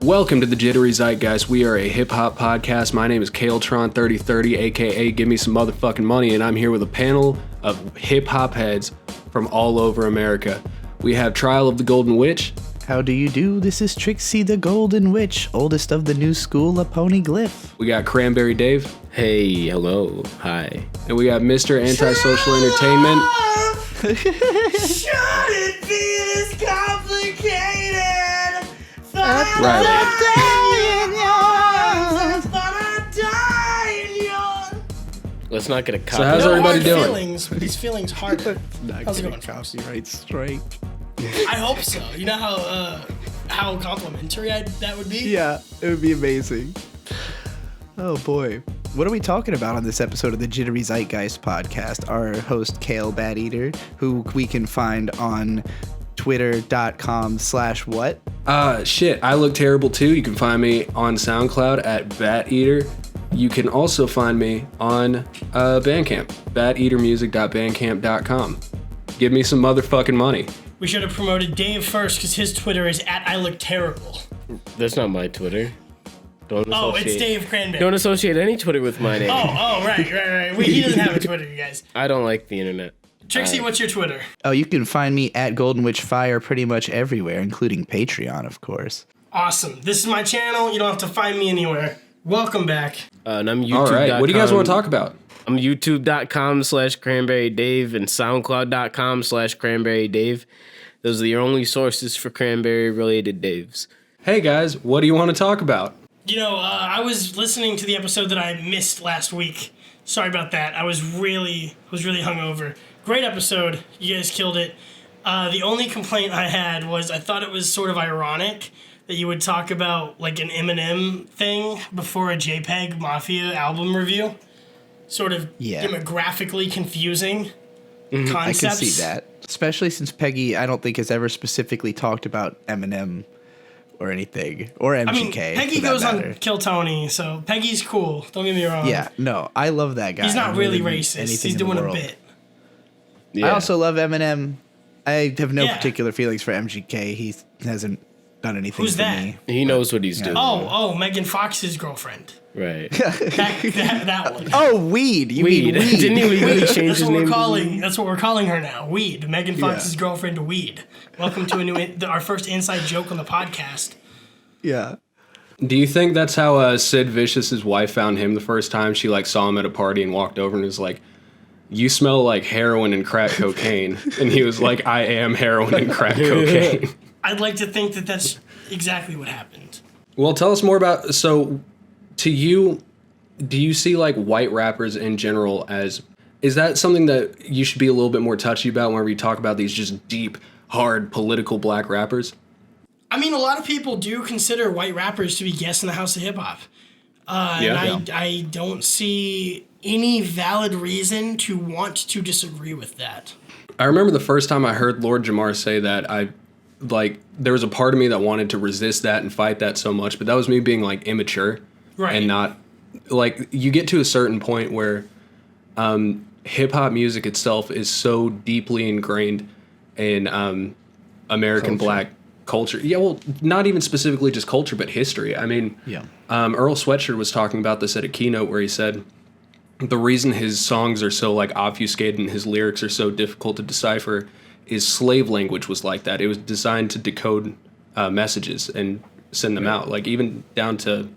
Welcome to the Jittery Zeitgeist. We are a hip-hop podcast. My name is Deltron3030, a.k.a. Give Me Some Motherfucking Money, and I'm here with a panel of hip-hop heads from all over America. We have Trial of the Golden Witch. How do you do? This is Trixie the Golden Witch, oldest of the new school of poneglyph. We got Cranberry Dave. Hey, hello, hi. And we got Mr. Antisocial Entertainment. Should it be this complicated? Riley. Let's not get a copy. So how's everybody doing? These feelings harder. How's it going, Travis? Right straight. I hope so. You know how complimentary that would be? Yeah, it would be amazing. Oh boy. What are we talking about on this episode of the Jittery Zeitgeist podcast? Our host, Kale Bat Eater, who we can find on twitter.com/what? Shit, I look terrible too. You can find me on SoundCloud at Bat Eater. You can also find me on Bandcamp, bateatermusic.bandcamp.com. Give me some motherfucking money. We should have promoted Dave first because his Twitter is at I Look Terrible. That's not my Twitter. It's Dave Cranberry. Don't associate any Twitter with my name. Right. He doesn't have a Twitter, you guys. I don't like the internet. Trixie, what's your Twitter? Oh, you can find me at Golden Witch Fire pretty much everywhere, including Patreon, of course. Awesome. This is my channel. You don't have to find me anywhere. Welcome back. And I'm YouTube.com. All right, what do you guys want to talk about? I'm youtube.com/Cranberry Dave and soundcloud.com/Cranberry Dave. Those are the only sources for Cranberry-related Daves. Hey guys, what do you want to talk about? You know, I was listening to the episode that I missed last week. Sorry about that. I was really hungover. Great episode. You guys killed it. The only complaint I had was I thought it was sort of ironic that you would talk about like an Eminem thing before a JPEG Mafia album review. Sort of demographically confusing concepts. I can see that. Especially since Peggy, I don't think, has ever specifically talked about Eminem or anything. Or MGK. I mean, Peggy goes on Kill Tony, so Peggy's cool. Don't get me wrong. Yeah, no, I love that guy. He's not really racist. He's doing a bit. Yeah. I also love Eminem. I have no particular feelings for MGK. He hasn't done anything for me. He knows what he's doing. Oh, Megan Fox's girlfriend. Right. that one. Oh, Weed. You mean Weed. Didn't he legally change his name? That's what we're calling her now. Weed. Megan Fox's girlfriend, Weed. Welcome to our first inside joke on the podcast. Yeah. Do you think that's how Sid Vicious's wife found him the first time? She saw him at a party and walked over and was like, "You smell like heroin and crack cocaine." And he was like, "I am heroin and crack cocaine." I'd like to think that that's exactly what happened. Well, tell us more about, so to you, do you see white rappers in general as, is that something that you should be a little bit more touchy about whenever you talk about these just deep, hard, political black rappers? I mean, a lot of people do consider white rappers to be guests in the house of hip-hop. I don't see any valid reason to want to disagree with that. I remember the first time I heard Lord Jamar say that, there was a part of me that wanted to resist that and fight that so much, but that was me being immature. Right. And not, you get to a certain point where hip-hop music itself is so deeply ingrained in American black culture. Yeah, well, not even specifically just culture, but history. I mean, Earl Sweatshirt was talking about this at a keynote where he said the reason his songs are so obfuscated and his lyrics are so difficult to decipher is slave language was like that. It was designed to decode messages and send them out, even down to,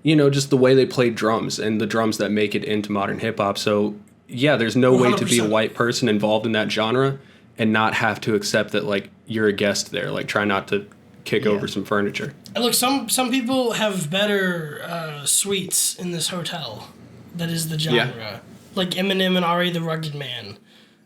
just the way they played drums and the drums that make it into modern hip-hop. So, yeah, there's no 100%. Way to be a white person involved in that genre and not have to accept that, you're a guest there. Try not to kick over some furniture. And look, some people have better suites in this hotel. That is the genre. Yeah. Like Eminem and Ari the Rugged Man.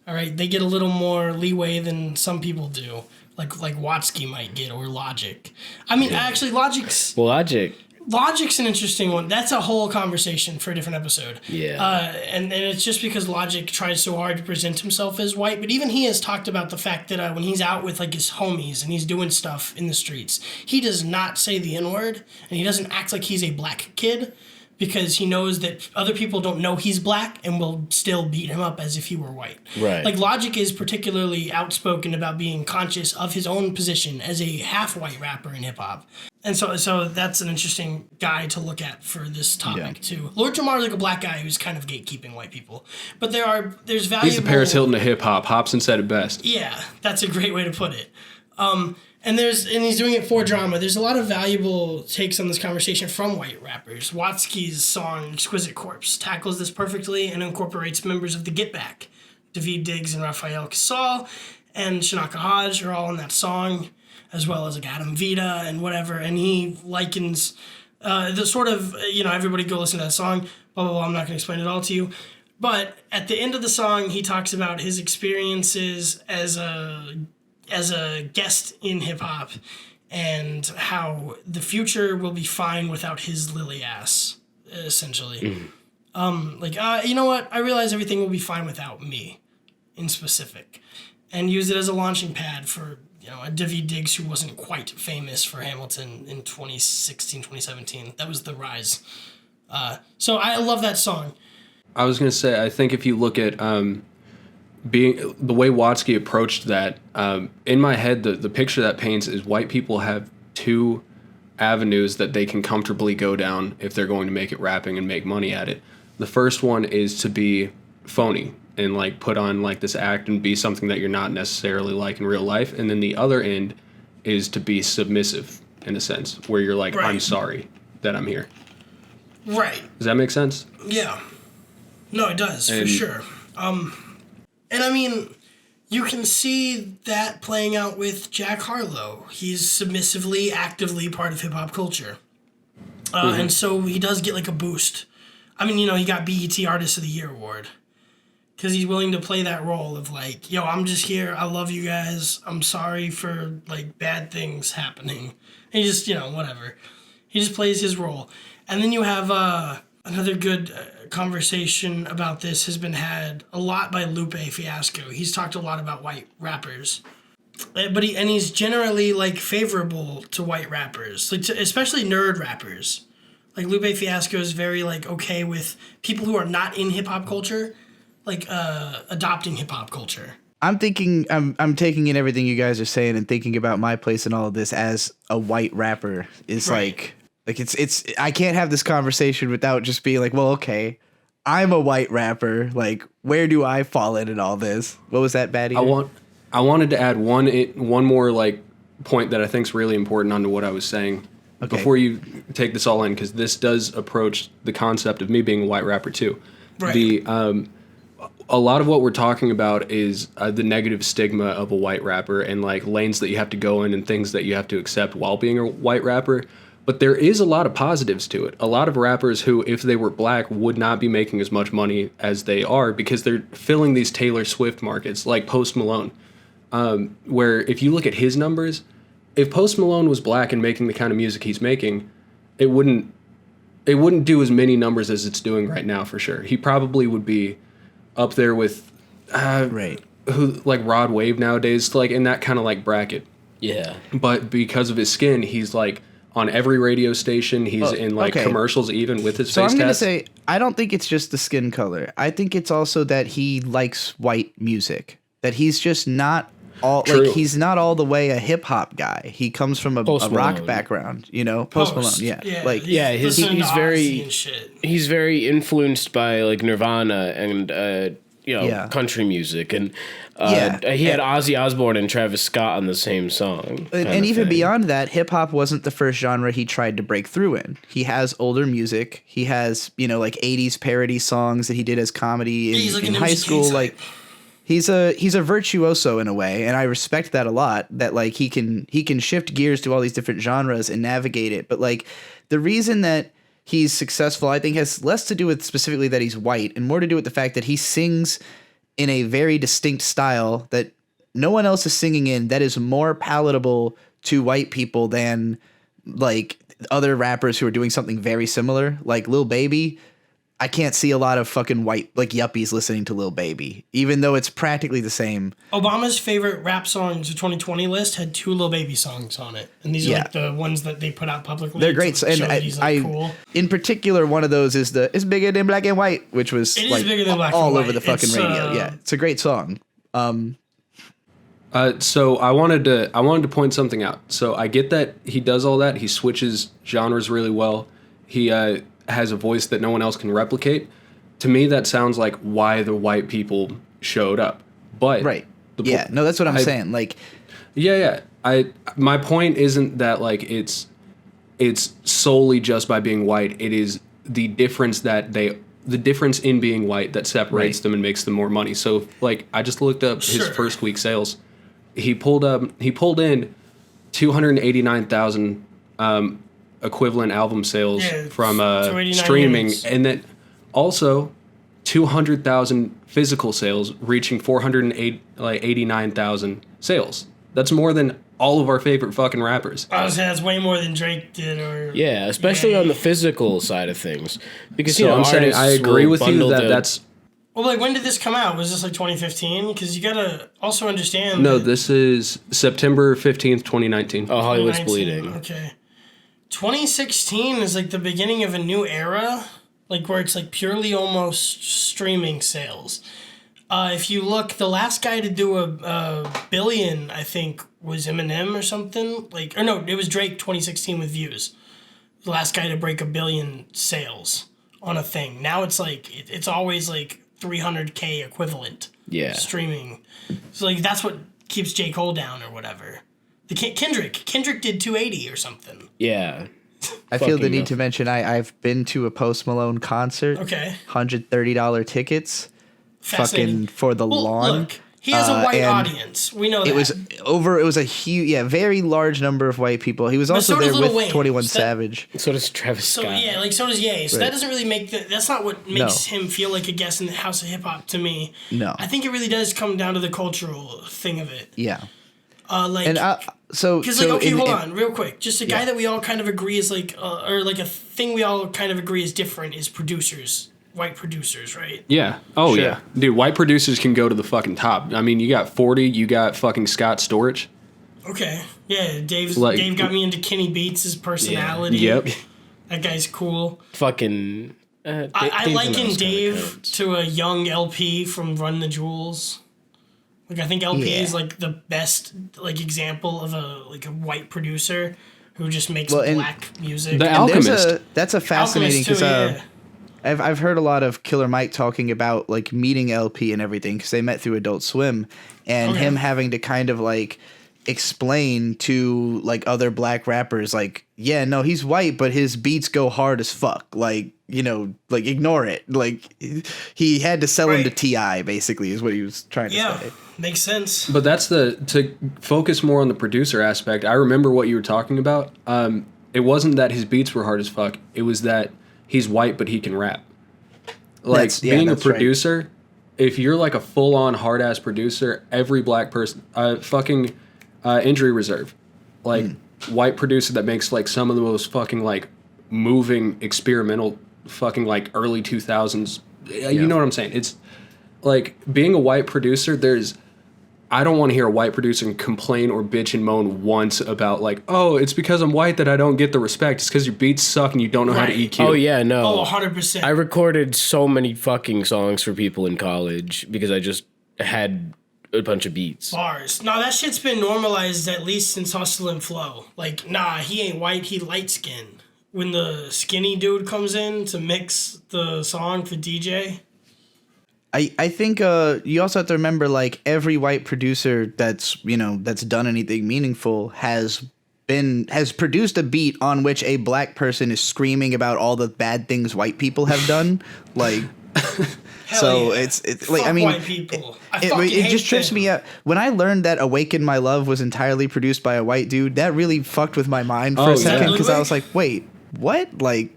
All right, they get a little more leeway than some people do. Like Watsky might get, or Logic. I mean, actually, Logic's an interesting one. That's a whole conversation for a different episode. Yeah. And it's just because Logic tries so hard to present himself as white, but even he has talked about the fact that when he's out with his homies and he's doing stuff in the streets, he does not say the N-word, and he doesn't act like he's a black kid, because he knows that other people don't know he's black and will still beat him up as if he were white. Right. Logic is particularly outspoken about being conscious of his own position as a half-white rapper in hip-hop. And so that's an interesting guy to look at for this topic too. Lord Jamar is like a black guy who's kind of gatekeeping white people, but there's valuable. He's the Paris Hilton of hip hop. Hobson said it best. Yeah, that's a great way to put it. And he's doing it for drama. There's a lot of valuable takes on this conversation from white rappers. Watsky's song "Exquisite Corpse" tackles this perfectly and incorporates members of the Get Back. Daveed Diggs and Raphael Casal and Shanaka Hodge are all in that song, as well as like Adam Vita and whatever. And he likens the sort of, everybody go listen to that song, blah, blah, blah. I'm not going to explain it all to you. But at the end of the song, he talks about his experiences as a guest in hip hop and how the future will be fine without his lily ass, essentially. You know what? I realize everything will be fine without me in specific, and use it as a launching pad for, a Daveed Diggs who wasn't quite famous for Hamilton in 2016, 2017. That was the rise. So I love that song. I was going to say, I think if you look at being the way Watsky approached that, in my head, the picture that paints is white people have two avenues that they can comfortably go down if they're going to make it rapping and make money at it. The first one is to be phony and like put on like this act and be something that you're not necessarily like in real life. And then the other end is to be submissive in a sense where you're like, I'm sorry that I'm here. Right. Does that make sense? Yeah. No, it does, for sure. And I mean, you can see that playing out with Jack Harlow. He's submissively, actively part of hip-hop culture. And so he does get like a boost. I mean, he got BET Artist of the Year award. Because he's willing to play that role of like, I'm just here. I love you guys. I'm sorry for like bad things happening. And he just, whatever. He just plays his role. And then you have another good conversation about this has been had a lot by Lupe Fiasco. He's talked a lot about white rappers. But he's generally like favorable to white rappers, like especially nerd rappers. Like Lupe Fiasco is very like okay with people who are not in hip hop culture, like adopting hip hop culture. I'm taking in everything you guys are saying and thinking about my place in all of this as a white rapper is like it's I can't have this conversation without just being like, well, okay, I'm a white rapper. Like, where do I fall in all this? What was that, Batty? I wanted to add one more like point that I think is really important onto what I was saying before you take this all in, because this does approach the concept of me being a white rapper too. Right. A lot of what we're talking about is the negative stigma of a white rapper and like lanes that you have to go in and things that you have to accept while being a white rapper. But there is a lot of positives to it. A lot of rappers who, if they were black, would not be making as much money as they are because they're filling these Taylor Swift markets, like Post Malone, where if you look at his numbers, if Post Malone was black and making the kind of music he's making, it wouldn't do as many numbers as it's doing right now for sure. He probably would be up there with who like Rod Wave nowadays, like in that kind of like bracket. Yeah. But because of his skin, he's like on every radio station. He's in like commercials even with his face tats. So I'm going to say, I don't think it's just the skin color. I think it's also that he likes white music. That he's just not all like he's not all the way a hip hop guy. He comes from a rock background, Post Malone, he's very influenced by like Nirvana and country music, and he had Ozzy Osbourne and Travis Scott on the same song. And even beyond that, hip hop wasn't the first genre he tried to break through in. He has older music. He has like 80s parody songs that he did as comedy in high school. Like he's a virtuoso in a way, and I respect that a lot. That like he can shift gears to all these different genres and navigate it. But like the reason that he's successful, I think, has less to do with specifically that he's white and more to do with the fact that he sings in a very distinct style that no one else is singing in, that is more palatable to white people than like other rappers who are doing something very similar, like Lil Baby. I can't see a lot of fucking white like yuppies listening to Lil Baby, even though it's practically the same. Obama's favorite rap songs of 2020 list had 2 Lil Baby songs on it, and these are like the ones that they put out publicly. They're great, and I cool. In particular, one of those is it's bigger than Black and White, which was like all over the fucking radio. Yeah, it's a great song. So I wanted to point something out. So I get that he does all that. He switches genres really well. He has a voice that no one else can replicate. To me, that sounds like why the white people showed up. But right, that's what I'm saying. Like, my point isn't that like it's solely just by being white. It is the difference in being white that separates them and makes them more money. So like I just looked up his first week sales. He pulled in 289,000 equivalent album sales from streaming, units. And then also 200,000 physical sales, reaching 489,000 sales. That's more than all of our favorite fucking rappers. I was saying that's way more than Drake did, especially on the physical side of things. Because so I'm saying I agree with you that that's. Well, like, when did this come out? Was this like 2015? Because you gotta also understand. No, this is September 15th, 2019. Oh, Hollywood's Bleeding. Okay. 2016 is like the beginning of a new era, like where it's like purely almost streaming sales. If you look, the last guy to do a billion, I think, was Eminem or something. It was Drake 2016 with Views. The last guy to break 1 billion sales on a thing. Now it's like, it's always like 300K equivalent streaming. So like that's what keeps J. Cole down or whatever. Kendrick did 280 or something. Yeah. I feel the need to mention I've been to a Post Malone concert. Okay. $130 tickets. Fucking for the lawn. Look, he has a white audience. We know that. It was a huge, very large number of white people. He was also there with 21 Savage. So does Travis Scott. So does Ye. So that doesn't really that's not what makes him feel like a guest in the House of Hip Hop to me. No. I think it really does come down to the cultural thing of it. Yeah. Hold on, real quick. Just a guy that we all kind of agree is like, or like a thing we all kind of agree is different is producers. White producers, right? Yeah. Oh, sure. Yeah. Dude, white producers can go to the fucking top. I mean, you got 40, you got fucking Scott Storch. Okay. Yeah, Dave got me into Kenny Beats' personality. Yeah. Yep. That guy's cool. Fucking... I liken Dave to a young LP from Run the Jewels. Like, I think LP is, like, the best, like, example of a white producer who just makes black music. The Alchemist. That's a fascinating... because I've heard a lot of Killer Mike talking about like meeting LP and everything because they met through Adult Swim, and him having to kind of like explain to like other black rappers like, yeah, no, he's white, but his beats go hard as fuck. Like, like ignore it. Like he had to sell him to T.I. basically is what he was trying to say. Makes sense. But that's to focus more on the producer aspect. I remember what you were talking about. It wasn't that his beats were hard as fuck. It was that he's white, but he can rap. Like, being a producer, if you're like a full-on hard-ass producer, every black person... Injury Reserve. Like, white producer that makes, like, some of the most fucking, like, moving, experimental fucking, like, early 2000s... You know what I'm saying? It's, like, being a white producer, I don't want to hear a white producer complain or bitch and moan once about like, oh, it's because I'm white that I don't get the respect. It's because your beats suck and you don't know how to EQ. Oh, yeah, no. Oh, 100%. I recorded so many fucking songs for people in college because I just had a bunch of beats. Bars. No, that shit's been normalized at least since Hustle and Flow. Like, nah, he ain't white, he light skinned. When the skinny dude comes in to mix the song for DJ... I think you also have to remember like every white producer that's done anything meaningful has produced a beat on which a black person is screaming about all the bad things white people have done. Like, so it's like, I mean, white people. It just trips me out. When I learned that Awaken My Love was entirely produced by a white dude, that really fucked with my mind for a second because I was like, wait, what? Like,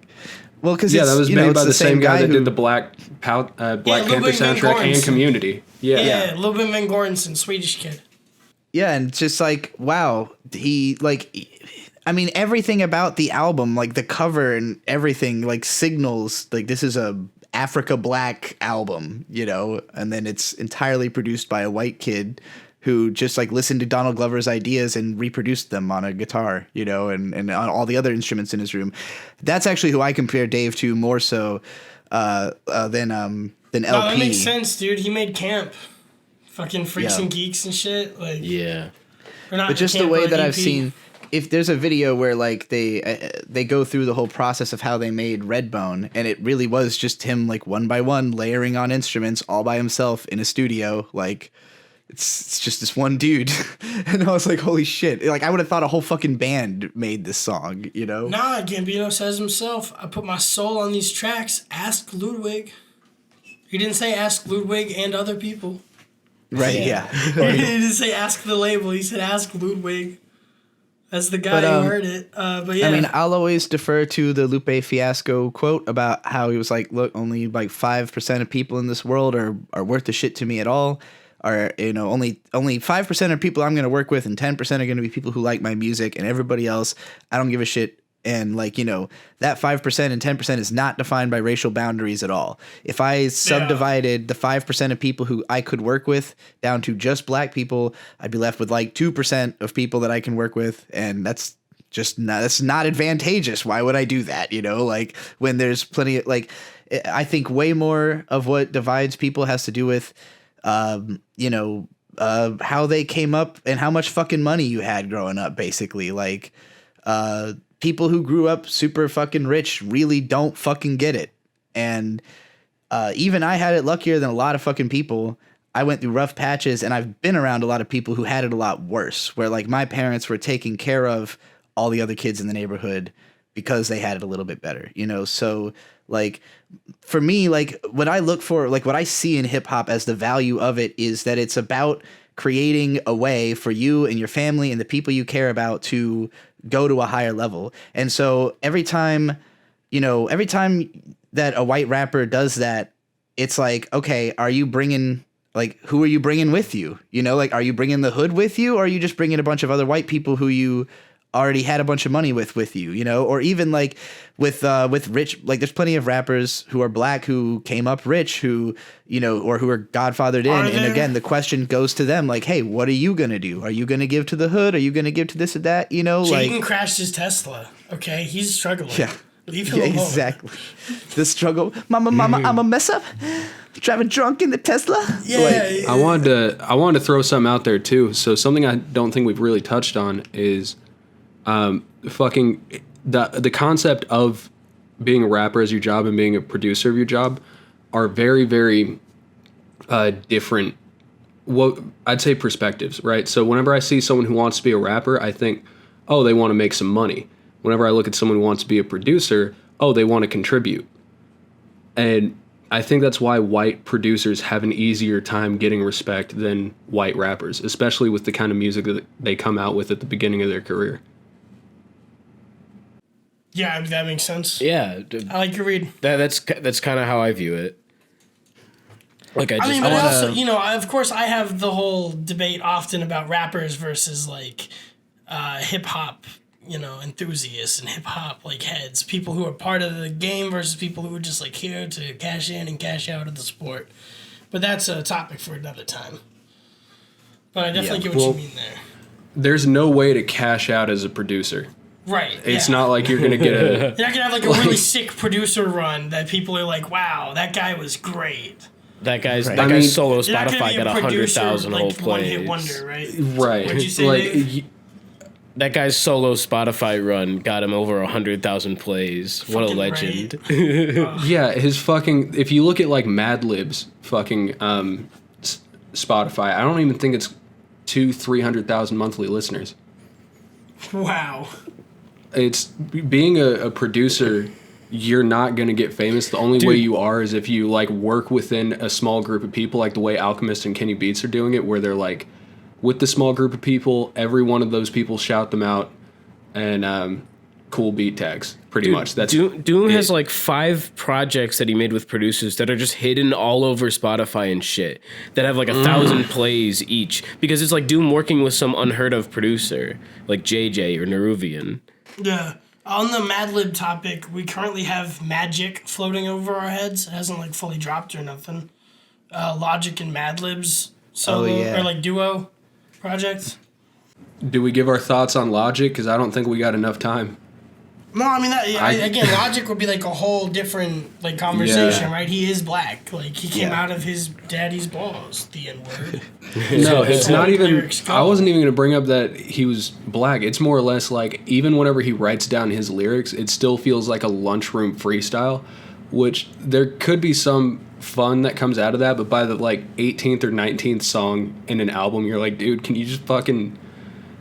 well, because that was made by the same guy that did the Black Panther soundtrack and Community. Yeah, Lubin Van Goranson, Swedish kid. Yeah, and it's just like, wow, he like, I mean, everything about the album, like the cover and everything, like signals like this is a Africa Black album, and then it's entirely produced by a white kid who just like listened to Donald Glover's ideas and reproduced them on a guitar, and on all the other instruments in his room. That's actually who I compare Dave to more so than LP. No, that makes sense, dude. He made Camp Fucking freaks and geeks and shit. Like, yeah. But just the way that I've seen, if there's a video where like they go through the whole process of how they made Redbone, and it really was just him like one by one layering on instruments all by himself in a studio, like it's just this one dude. And I was like, holy shit. Like I would have thought a whole fucking band made this song, you know? Nah, Gambino says himself, I put my soul on these tracks. Ask Ludwig. He didn't say ask Ludwig and other people. Right, yeah. He didn't say ask the label. He said ask Ludwig. That's the guy who heard it. But yeah. I mean, I'll always defer to the Lupe Fiasco quote about how he was like, look, only like 5% of people in this world are worth the shit to me at all. Or, you know, only 5% of people I'm going to work with, and 10% are going to be people who like my music, and everybody else, I don't give a shit. And like, you know, that 5% and 10% is not defined by racial boundaries at all. If I subdivided the 5% of people who I could work with down to just black people, I'd be left with like 2% of people that I can work with. And that's not advantageous. Why would I do that? You know, like when there's plenty of like, I think way more of what divides people has to do with, you know, how they came up and how much fucking money you had growing up, basically. Like, people who grew up super fucking rich really don't fucking get it. And even I had it luckier than a lot of fucking people. I went through rough patches, and I've been around a lot of people who had it a lot worse, where like my parents were taking care of all the other kids in the neighborhood because they had it a little bit better, you know? So like for me, like what I look for, like what I see in hip hop as the value of it is that it's about creating a way for you and your family and the people you care about to go to a higher level. And so every time that a white rapper does that, it's like, okay, are you bringing, like, who are you bringing with you? You know, like, are you bringing the hood with you, or are you just bringing a bunch of other white people who you already had a bunch of money with you, you know? Or even like with rich, like there's plenty of rappers who are black who came up rich, who, you know, or who are godfathered in. And again, the question goes to them, like, hey, what are you going to do? Are you going to give to the hood? Are you going to give to this or that? You know, Jaden crashed his Tesla. Okay. He's struggling. Yeah. Leave him alone. Exactly. The struggle. Mama, I'm a mess up. Driving drunk in the Tesla. Yeah. Like, I wanted to throw something out there too. So something I don't think we've really touched on is fucking the concept of being a rapper as your job and being a producer of your job are very, very different, what I'd say, perspectives, right? So whenever I see someone who wants to be a rapper, I think, oh, they want to make some money. Whenever I look at someone who wants to be a producer, oh, they want to contribute. And I think that's why white producers have an easier time getting respect than white rappers, especially with the kind of music that they come out with at the beginning of their career. Yeah, that makes sense. Yeah, I like your read. That's kind of how I view it. Like I mean, but also, you know, of course, I have the whole debate often about rappers versus like hip hop, you know, enthusiasts and hip hop like heads, people who are part of the game versus people who are just like here to cash in and cash out of the sport. But that's a topic for another time. But I definitely get what you mean there. There's no way to cash out as a producer. Right. It's not like you're going to get a... You're not going to have like a really sick producer run that people are like, wow, that guy was great. That guy's solo Spotify got 100,000 whole plays. One-hit wonder, right? Right. What'd you say, Dave? That guy's solo Spotify run got him over 100,000 plays. What a legend. Yeah, his fucking... If you look at like Mad Lib's fucking Spotify, I don't even think it's 200,000-300,000 monthly listeners. Wow. It's being a producer, you're not going to get famous. The only way you are is if you like work within a small group of people, like the way Alchemist and Kenny Beats are doing it, where they're like with the small group of people, every one of those people shout them out and cool beat tags, pretty much. That's Doom has like 5 projects that he made with producers that are just hidden all over Spotify and shit that have like 1,000 plays each, because it's like Doom working with some unheard of producer like JJ or Neruvian. Yeah. On the Mad Lib topic, we currently have Magic floating over our heads. It hasn't like fully dropped or nothing. Logic and Mad Lib's solo or like duo projects. Do we give our thoughts on Logic? Because I don't think we got enough time. No, I mean, again, Logic would be like a whole different like conversation, right? He is black. Like, he came out of his daddy's balls, the N-word. No, it's not even... I wasn't even going to bring up that he was black. It's more or less like, even whenever he writes down his lyrics, it still feels like a lunchroom freestyle, which there could be some fun that comes out of that, but by the, like, 18th or 19th song in an album, you're like, dude, can you just fucking...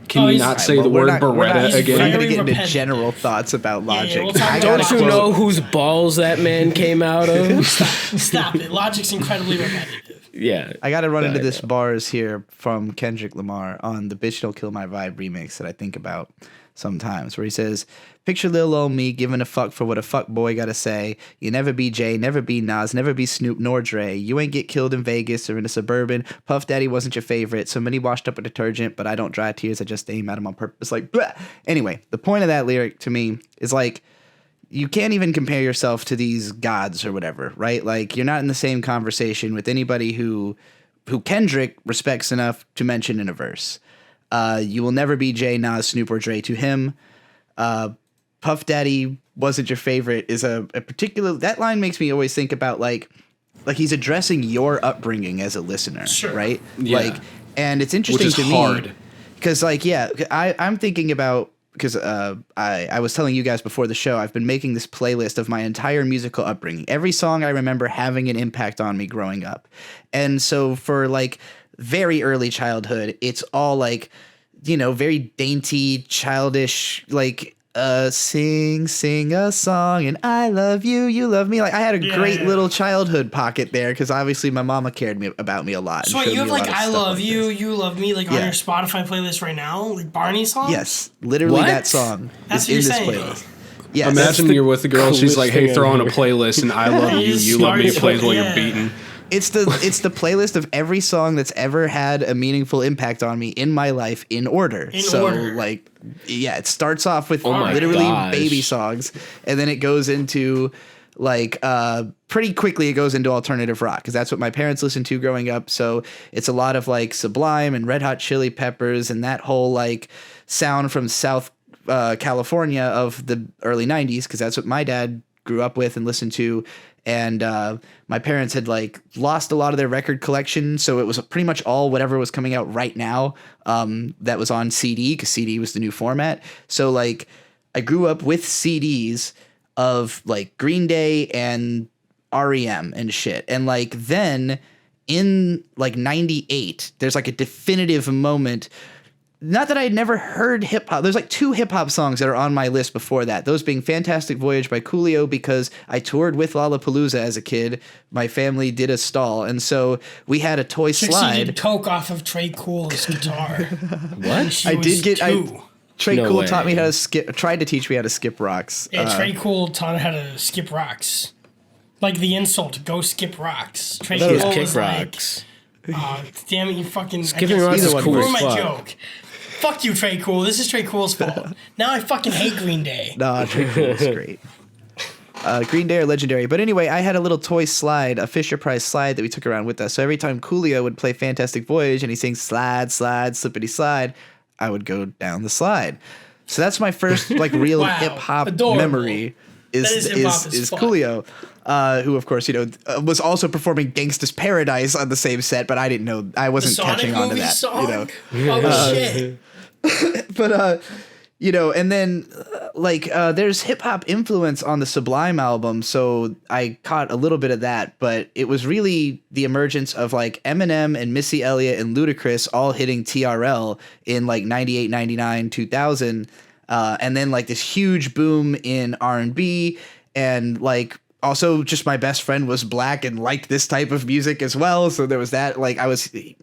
Can you not say the word Beretta again? We're not going to get into general thoughts about Logic. Don't you know whose balls that man came out of? Stop it. Logic's incredibly repetitive. Yeah. I got to run into this bars here from Kendrick Lamar on the Bitch Don't Kill My Vibe remix that I think about sometimes, where he says, picture little old me giving a fuck for what a fuck boy gotta say. You never be Jay, never be Nas, never be Snoop nor Dre. You ain't get killed in Vegas or in a Suburban. Puff Daddy wasn't your favorite. So many washed up with detergent, but I don't dry tears. I just aim at him on purpose. Like, bleh. Anyway, the point of that lyric to me is like, you can't even compare yourself to these gods or whatever, right? Like, you're not in the same conversation with anybody who Kendrick respects enough to mention in a verse. You will never be Jay, Nas, Snoop, or Dre to him. Puff Daddy wasn't your favorite is a particular... That line makes me always think about, like he's addressing your upbringing as a listener, right? Yeah. Like, and it's interesting to me... hard. Because, like, I'm thinking about... Because I was telling you guys before the show, I've been making this playlist of my entire musical upbringing. Every song I remember having an impact on me growing up. And so for, like... very early childhood, it's all like, you know, very dainty, childish, like sing a song and I love you, you love me. Like, I had a great little childhood pocket there because obviously my mama cared about me a lot. So you have like I love you, you love me, like on your Spotify playlist right now, like Barney songs? Yes, literally that song is in this playlist. Yes. Imagine you're with a girl, she's like, hey, throw on a playlist and I love you, you love me, plays while you're beating. It's the playlist of every song that's ever had a meaningful impact on me in my life in order. Like, yeah, it starts off with literally baby songs, and then it goes into like pretty quickly it goes into alternative rock because that's what my parents listened to growing up. So it's a lot of like Sublime and Red Hot Chili Peppers and that whole like sound from South California of the early 90s because that's what my dad grew up with and listened to. And my parents had like lost a lot of their record collection, so it was pretty much all whatever was coming out right now that was on CD because CD was the new format. So like I grew up with CDs of like Green Day and REM and shit. And like then in like 98, there's like a definitive moment. Not that I had never heard hip hop. There's like 2 hip hop songs that are on my list before that. Those being Fantastic Voyage by Coolio because I toured with Lollapalooza as a kid. My family did a stall. And so we had a toy Trixie slide. did coke off of Trey Cool's guitar. What? I did get... Trey Cool taught me how to skip... Tried to teach me how to skip rocks. Yeah, Trey Cool taught me how to skip rocks. Like the insult, go skip rocks. Trey Cool was kick rocks. Damn it, you fucking... Skipping rocks is cool as fuck. My joke. Fuck you, Trey Cool. This is Trey Cool's fault. Now I fucking hate Green Day. Nah, Trey Cool is great. Green Day are legendary. But anyway, I had a little toy slide, a Fisher-Price slide that we took around with us. So every time Coolio would play Fantastic Voyage and he sings slide, slide, slippity slide, I would go down the slide. So that's my first like real hip-hop memory is Coolio. Who, of course, you know, was also performing Gangsta's Paradise on the same set, but I didn't know. I wasn't catching on to that. Song? You know, oh shit! But you know, and then like there's hip hop influence on the Sublime album, so I caught a little bit of that. But it was really the emergence of like Eminem and Missy Elliott and Ludacris all hitting TRL in like 98, 99, 2000, and then like this huge boom in R&B and like. Also, just my best friend was black and liked this type of music as well. So there was that. Like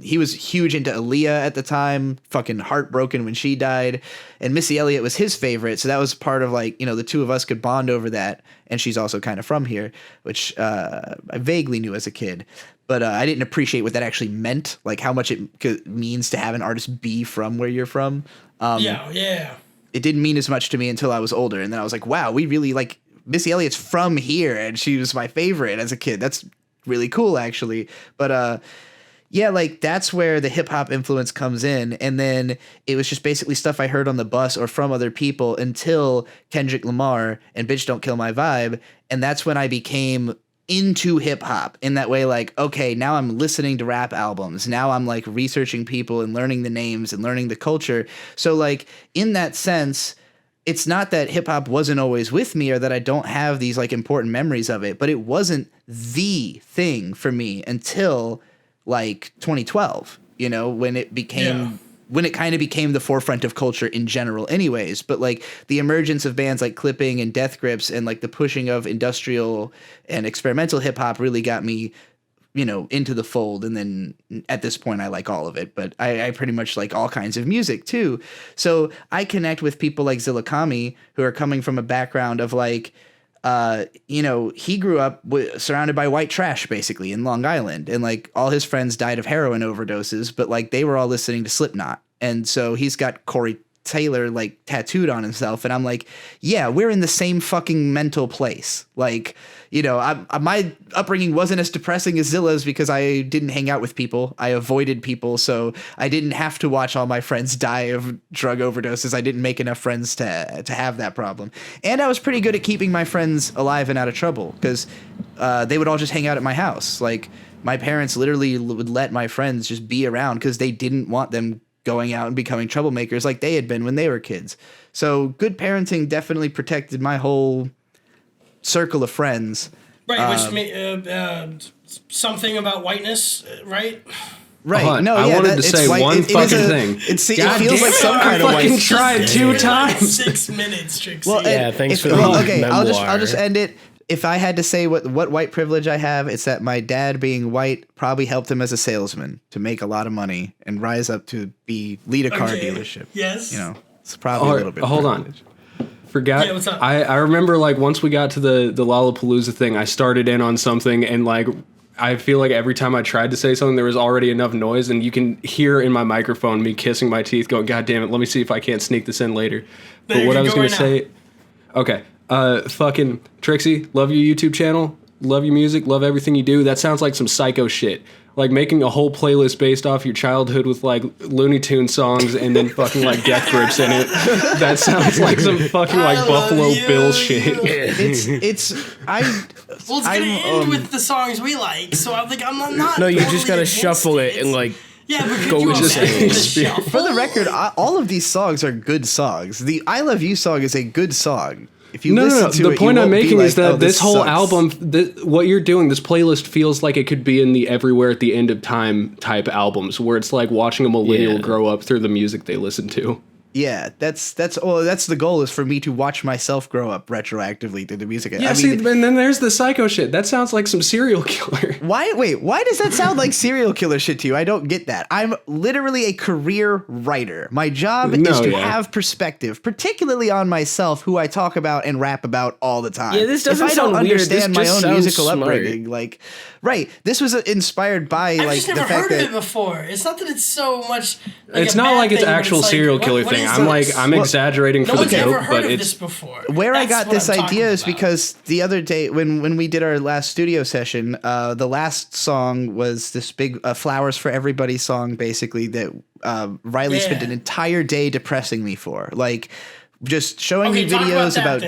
he was huge into Aaliyah at the time, fucking heartbroken when she died. And Missy Elliott was his favorite. So that was part of like, you know, the two of us could bond over that. And she's also kind of from here, which I vaguely knew as a kid. But I didn't appreciate what that actually meant, like how much it means to have an artist be from where you're from. Yeah. It didn't mean as much to me until I was older. And then I was like, wow, we really like... Missy Elliott's from here, and she was my favorite as a kid. That's really cool, actually. But Yeah, like that's where the hip hop influence comes in. And then it was just basically stuff I heard on the bus or from other people until Kendrick Lamar and Bitch Don't Kill My Vibe. And that's when I became into hip hop in that way. Like, okay, now I'm listening to rap albums. Now I'm like researching people and learning the names and learning the culture. So like in that sense, it's not that hip hop wasn't always with me or that I don't have these like important memories of it, but it wasn't the thing for me until like 2012, you know, when it became when it kind of became the forefront of culture in general anyways. But like the emergence of bands like Clipping and Death Grips and like the pushing of industrial and experimental hip hop really got me, you know, into the fold. And then at this point I like all of it, but I pretty much like all kinds of music too. So I connect with people like Zillakami who are coming from a background of like, you know, he grew up surrounded by white trash basically in Long Island, and like all his friends died of heroin overdoses, but like they were all listening to Slipknot. And so he's got Corey Taylor like tattooed on himself. And I'm like, yeah, we're in the same fucking mental place. Like, you know, my upbringing wasn't as depressing as Zilla's because I didn't hang out with people. I avoided people. So I didn't have to watch all my friends die of drug overdoses. I didn't make enough friends to have that problem. And I was pretty good at keeping my friends alive and out of trouble because they would all just hang out at my house. Like my parents literally would let my friends just be around because they didn't want them going out and becoming troublemakers like they had been when they were kids. So good parenting definitely protected my whole circle of friends. Right, which something about whiteness, right? Right. No, I wanted to say one fucking thing. It feels like some kind of white. I tried 2 times. 6 minutes, Trixie. Well, yeah, thanks for the okay, memoir. I'll just end it. If I had to say what white privilege I have, it's that my dad being white probably helped him as a salesman to make a lot of money and rise up to lead a car dealership. Yes. You know, it's probably a little bit. Hold on. Forgot. Yeah, what's up? I remember like once we got to the Lollapalooza thing, I started in on something and like I feel like every time I tried to say something, there was already enough noise, and you can hear in my microphone me kissing my teeth, going, "God damn it! Let me see if I can't sneak this in later." But what I was going to say, okay. Fucking Trixie, love your YouTube channel, love your music, love everything you do. That sounds like some psycho shit. Like making a whole playlist based off your childhood with like Looney Tunes songs and then fucking like Death Grips in it. That sounds like some fucking like Buffalo Bill shit. It's Well, it's gonna end with the songs we like, so I'm like, I'm not. No, you totally just gotta against shuffle it and like. Yeah, but could go you with the imagine the same. shuffle? For the record, all of these songs are good songs. The I Love You song is a good song. If you listen to the it, point I'm making is that this whole sucks. album, what you're doing, this playlist feels like it could be in the Everywhere at the End of Time type albums, where it's like watching a millennial grow up through the music they listen to. Yeah, that's the goal, is for me to watch myself grow up retroactively to the music. Yeah, and then there's the psycho shit. That sounds like some serial killer. Why does that sound like serial killer shit to you? I don't get that. I'm literally a career writer. My job is to have perspective, particularly on myself, who I talk about and rap about all the time. Yeah, this doesn't if I don't sound weird. understand This my just own sounds musical smart. upbringing, like, right, this was inspired by I've like just the never fact heard that of it before. It's not that it's so much. Like It's a not bad like it's thing, but actual like, serial what killer is thing. this? I'm exaggerating for No the one's ever joke, heard but of it's this before. where I That's got what this I'm talking idea is about. because the other day when we did our last studio session, the last song was this big Flowers for Everybody song, basically, that Riley spent an entire day depressing me for. Like, just showing me videos about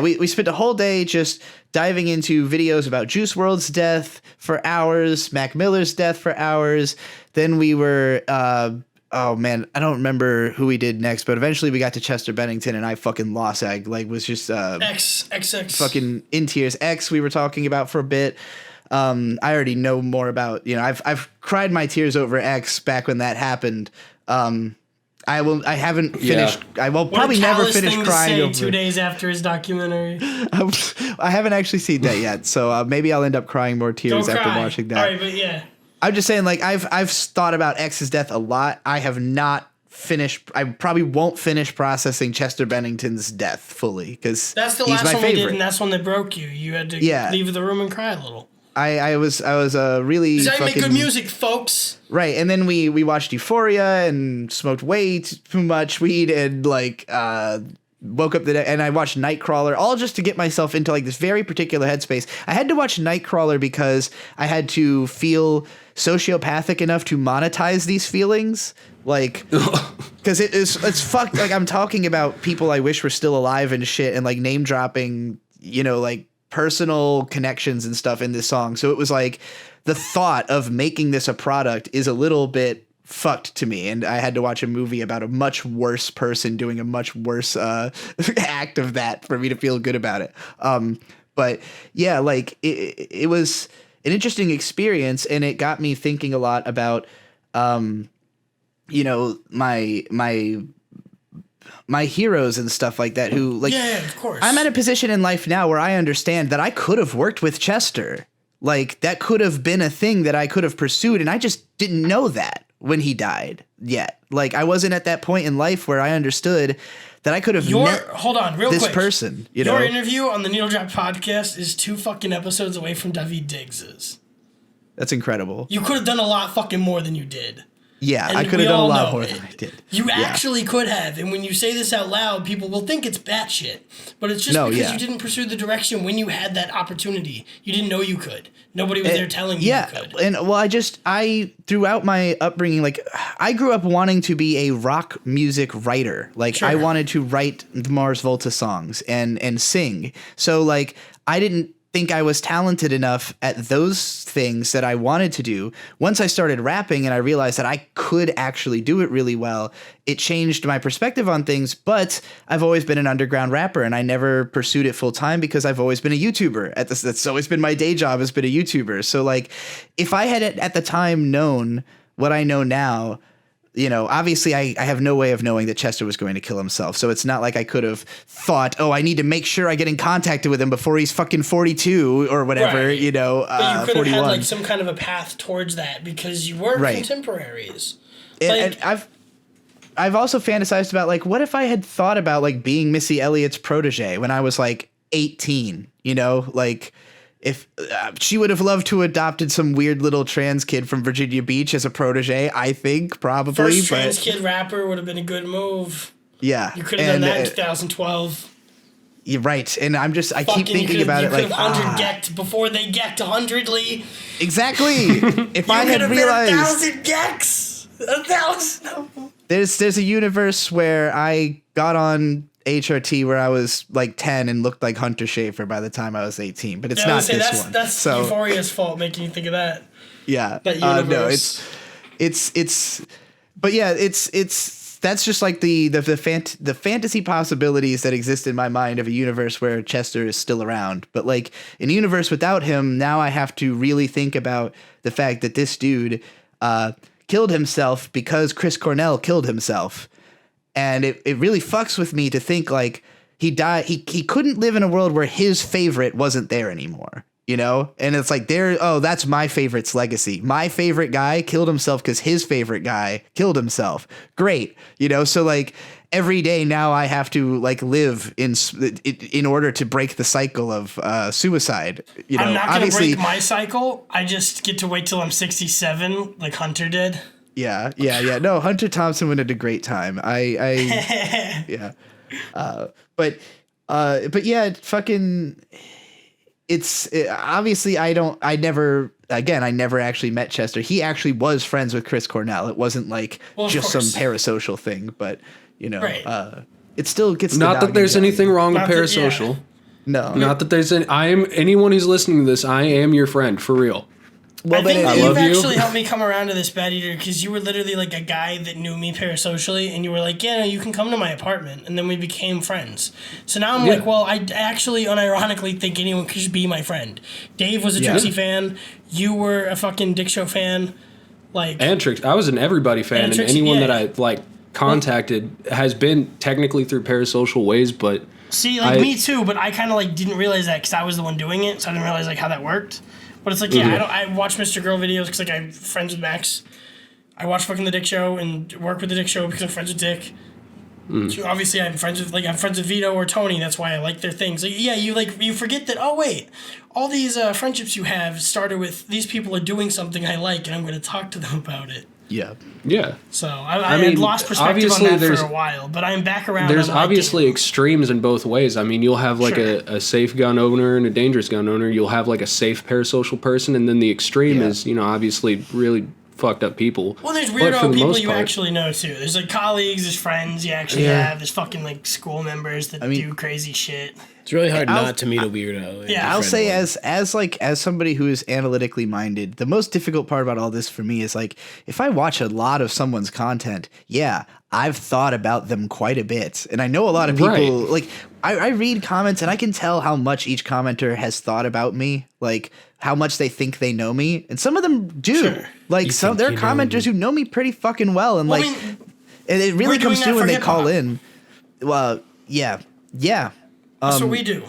we spent a whole day just diving into videos about Juice WRLD's death for hours, Mac Miller's death for hours. Then we were oh man, I don't remember who we did next, but eventually we got to Chester Bennington and I fucking lost. I like was just X fucking in tears. X we were talking about for a bit. I already know more about, you know, I've cried my tears over X back when that happened. I haven't finished. I will probably never finish crying over 2 days after his documentary. I haven't actually seen that yet, so maybe I'll end up crying more tears after watching that. All right, but yeah. I'm just saying, like, I've thought about X's death a lot. I have not finished. I probably won't finish processing Chester Bennington's death fully because that's the he's last my one favorite. we did, and that's when they broke you. You had to leave the room and cry a little. I was really. Because I fucking, make good music, folks. Right, and then we watched Euphoria and smoked way too much weed and like woke up and I watched Nightcrawler, all just to get myself into like this very particular headspace. I had to watch Nightcrawler because I had to feel sociopathic enough to monetize these feelings. Like, because it's fucked. Like, I'm talking about people I wish were still alive and shit, and like name dropping, you know, like personal connections and stuff in this song. So it was like the thought of making this a product is a little bit fucked to me, and I had to watch a movie about a much worse person doing a much worse act of that for me to feel good about it. But yeah, like it was an interesting experience, and it got me thinking a lot about you know, my heroes and stuff like that, who like, yeah, of course. I'm at a position in life now where I understand that I could have worked with Chester. Like, that could have been a thing that I could have pursued, and I just didn't know that when he died yet. Like, I wasn't at that point in life where I understood that I could have met hold on, real this quick. person. You Your know? interview on the Needle Drop podcast is 2 fucking episodes away from David Diggs's. That's incredible. You could have done a lot fucking more than you did. Yeah, And I could have done a lot more it. than I did. You actually could have, and when you say this out loud, people will think it's batshit. But it's just because you didn't pursue the direction when you had that opportunity. You didn't know you could. Nobody was there telling you you could. And well, I throughout my upbringing, like I grew up wanting to be a rock music writer. Like I wanted to write the Mars Volta songs and sing. So like I didn't think I was talented enough at those things that I wanted to do. Once I started rapping and I realized that I could actually do it really well, it changed my perspective on things. But I've always been an underground rapper, and I never pursued it full time because I've always been a YouTuber. That's always been my day job, has been a YouTuber. So like if I had at the time known what I know now, you know, obviously I have no way of knowing that Chester was going to kill himself. So it's not like I could have thought, oh, I need to make sure I get in contact with him before he's fucking 42 or whatever, you know, but you could 41. have had like some kind of a path towards that because you were contemporaries. And I've also fantasized about like, what if I had thought about like being Missy Elliott's protege when I was like 18, you know, like if she would have loved to have adopted some weird little trans kid from Virginia Beach as a protege, I think probably. First trans kid rapper would have been a good move. Yeah. You could have done that in 2012. You're right. And I keep thinking about it like, you could have 100 gecked before they gecked 100, Lee. Exactly. If I had realized. 1,000 gecks. 1,000. There's a universe where I got on HRT where I was like 10 and looked like Hunter Schafer by the time I was 18, but it's not this one. That's so, Euphoria's fault making you think of that. Yeah. That universe. No, but yeah, that's just like the fantasy possibilities that exist in my mind of a universe where Chester is still around. But like in a universe without him, now I have to really think about the fact that this dude killed himself because Chris Cornell killed himself. And it really fucks with me to think like he died. He couldn't live in a world where his favorite wasn't there anymore, you know? And it's like that's my favorite's legacy. My favorite guy killed himself because his favorite guy killed himself. Great. You know, so like every day now I have to like live in order to break the cycle of suicide. You know, I'm not going to break my cycle. I just get to wait till I'm 67 like Hunter did. Yeah. No, Hunter Thompson went at a great time. Yeah. But yeah, fucking, obviously I never actually met Chester. He actually was friends with Chris Cornell. It wasn't like just some parasocial thing, but you know, it still gets not that there's anything wrong with parasocial. No, not that there's anyone who's listening to this. I am your friend for real. Well, I think you've actually helped me come around to this, Bad Eater, because you were literally like a guy that knew me parasocially, and you were like, yeah, no, you can come to my apartment, and then we became friends. So now I'm like, well, I actually unironically think anyone could be my friend. Dave was a Trixie fan. You were a fucking Dick Show fan. And Trixie. I was an Everybody fan, and anyone that I like contacted has been technically through parasocial ways, but... See, me too, but I kind of like didn't realize that because I was the one doing it, so I didn't realize like how that worked. But it's like, I watch Mr. Girl videos because like I'm friends with Max. I watch fucking the Dick Show and work with the Dick Show because I'm friends with Dick. So obviously I'm friends with Vito or Tony. That's why I like their things. Like, yeah, you forget that. Oh wait, all these friendships you have started with these people are doing something I like, and I'm going to talk to them about it. Yeah. Yeah. So I had lost perspective on that for a while, but I'm back around. There's obviously extremes in both ways. I mean, you'll have like a safe gun owner and a dangerous gun owner. You'll have like a safe parasocial person, and then the extreme is, obviously really fucked up people. Well, there's weirdo people you actually know too. There's like colleagues, there's friends you actually have. There's fucking like school members that do crazy shit. It's really hard not to meet a weirdo. Yeah, I'll say as somebody who is analytically minded, the most difficult part about all this for me is like if I watch a lot of someone's content, I've thought about them quite a bit, and I know a lot of people. Like I read comments, and I can tell how much each commenter has thought about me, like how much they think they know me, and some of them do. Sure. Like there are commenters who know me pretty fucking well, and and it really comes through when they call in. Well, yeah. That's what we do.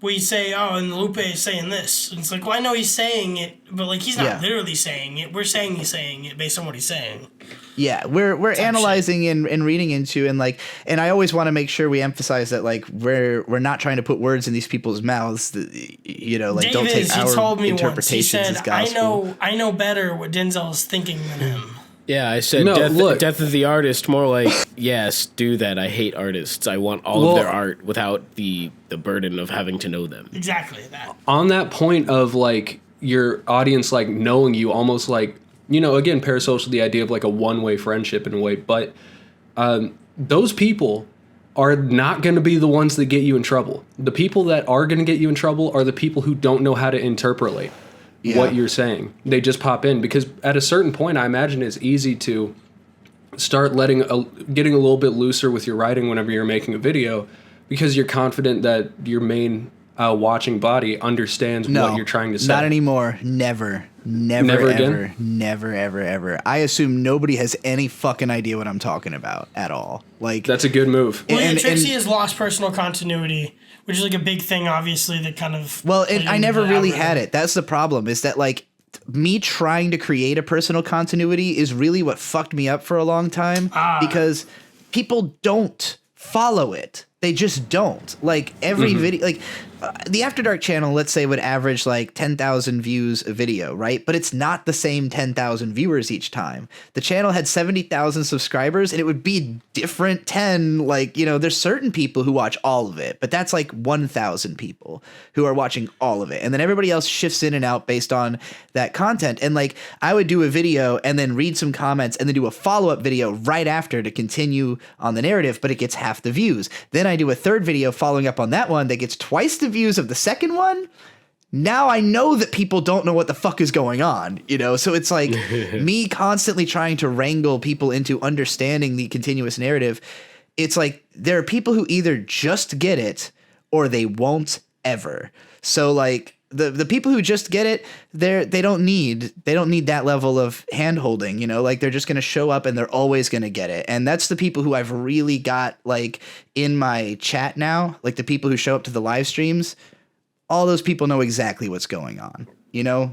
We say, and Lupe is saying this. And it's like, well, I know he's saying it, but like he's not literally saying it. We're saying he's saying it based on what he's saying. Yeah, we're analyzing and reading into and I always want to make sure we emphasize that like we're not trying to put words in these people's mouths. That, Dave don't take our told me interpretations once. He said, as gospel. I know better what Denzel's thinking than him. Yeah, I said death of the artist, more like, yes, do that. I hate artists. I want all of their art without the burden of having to know them. Exactly that. On that point of like your audience like knowing you, almost like, again, parasocial, the idea of like a one-way friendship in a way, but those people are not going to be the ones that get you in trouble. The people that are going to get you in trouble are the people who don't know how to interpolate what you're saying. They just pop in because at a certain point, I imagine it's easy to start getting a little bit looser with your writing whenever you're making a video because you're confident that your main watching body understands what you're trying to say. Not anymore. Never again? Never, ever. I assume nobody has any fucking idea what I'm talking about at all. Like that's a good move. Well, Trixie has lost personal continuity, which is like a big thing, obviously, that kind of... Well, and I never really had it. That's the problem, is that, like, me trying to create a personal continuity is really what fucked me up for a long time, because people don't follow it. They just don't. Like, every video... Like, the After Dark channel, let's say, would average, like, 10,000 views a video, right? But it's not the same 10,000 viewers each time. The channel had 70,000 subscribers, and it would be different 10, like, there's certain people who watch all of it, but that's, like, 1,000 people who are watching all of it. And then everybody else shifts in and out based on that content. And, like, I would do a video and then read some comments and then do a follow-up video right after to continue on the narrative, but it gets half the views. Then I do a third video following up on that one that gets twice the views of the second one. Now I know that people don't know what the fuck is going on, so it's like me constantly trying to wrangle people into understanding the continuous narrative. It's like there are people who either just get it or they won't ever. So like the people who just get it, they don't need that level of hand holding, like they're just going to show up and they're always going to get it. And that's the people who I've really got like in my chat now, like the people who show up to the live streams, all those people know exactly what's going on, yeah.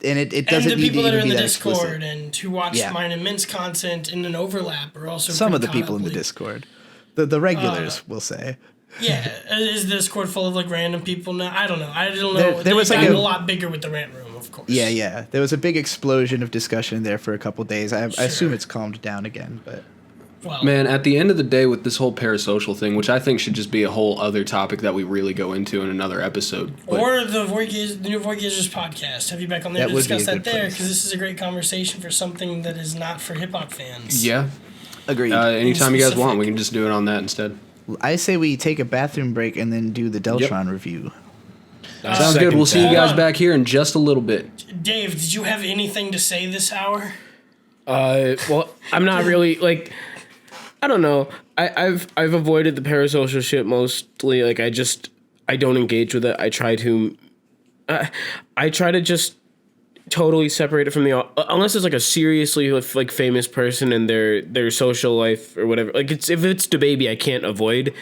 And it doesn't and the need people to that are in the explicit. Discord and who watch mine and Min's content in an overlap are also some of the people in the Discord, the regulars, we'll say. Yeah, is the Discord full of like random people now? I don't know. There was like a lot bigger with the rant room, of course. Yeah. There was a big explosion of discussion there for a couple days. I assume it's calmed down again, but. Well, man, at the end of the day, with this whole parasocial thing, which I think should just be a whole other topic that we really go into in another episode. Or the new Voyagers podcast. Have you back on there to discuss that there? Because this is a great conversation for something that is not for hip-hop fans. Yeah. Agreed. Anytime you guys want, we can just do it on that instead. I say we take a bathroom break and then do the Deltron review. Sounds good. We'll see you guys back here in just a little bit. Dave, did you have anything to say this hour? Well, I'm not really like. I don't know. I've avoided the parasocial shit mostly. Like I don't engage with it. I try to just totally separate it from the unless it's like a seriously like famous person and their social life or whatever. Like if it's DaBaby, I can't avoid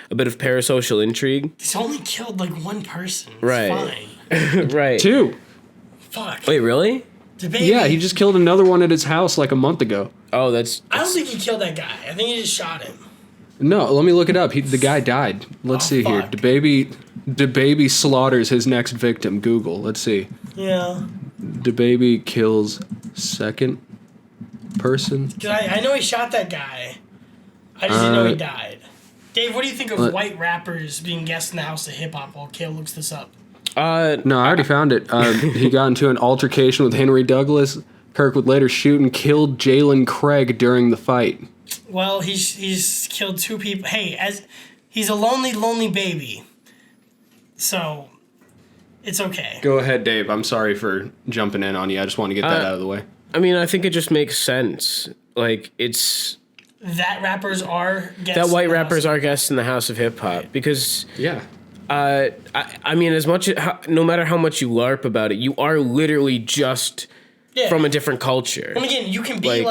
a bit of parasocial intrigue. He's only killed like one person. It's right. Fine. Right. 2. Fuck. Wait, really? DaBaby. Yeah, he just killed another one at his house like a month ago. Oh, that's... I don't think he killed that guy. I think he just shot him. No, let me look it up. The guy died. Let's see here. DaBaby slaughters his next victim. Google. Let's see. Yeah. DaBaby kills second person. I know he shot that guy. I just didn't know he died. Dave, what do you think of white rappers being guests in the House of Hip Hop while Kale looks this up? No, I already found it. He got into an altercation with Henry Douglas. Kirk would later shoot and kill Jalen Craig during the fight. Well, he's killed 2 people. Hey, he's a lonely baby. So, it's okay. Go ahead, Dave. I'm sorry for jumping in on you. I just want to get that out of the way. I mean, I think it just makes sense. Like, it's... That rappers are guests. That white rappers are guests in the House of Hip Hop. Because... Yeah. I mean, no matter how much you LARP about it, you are literally just... Yeah. From a different culture. And again, you can be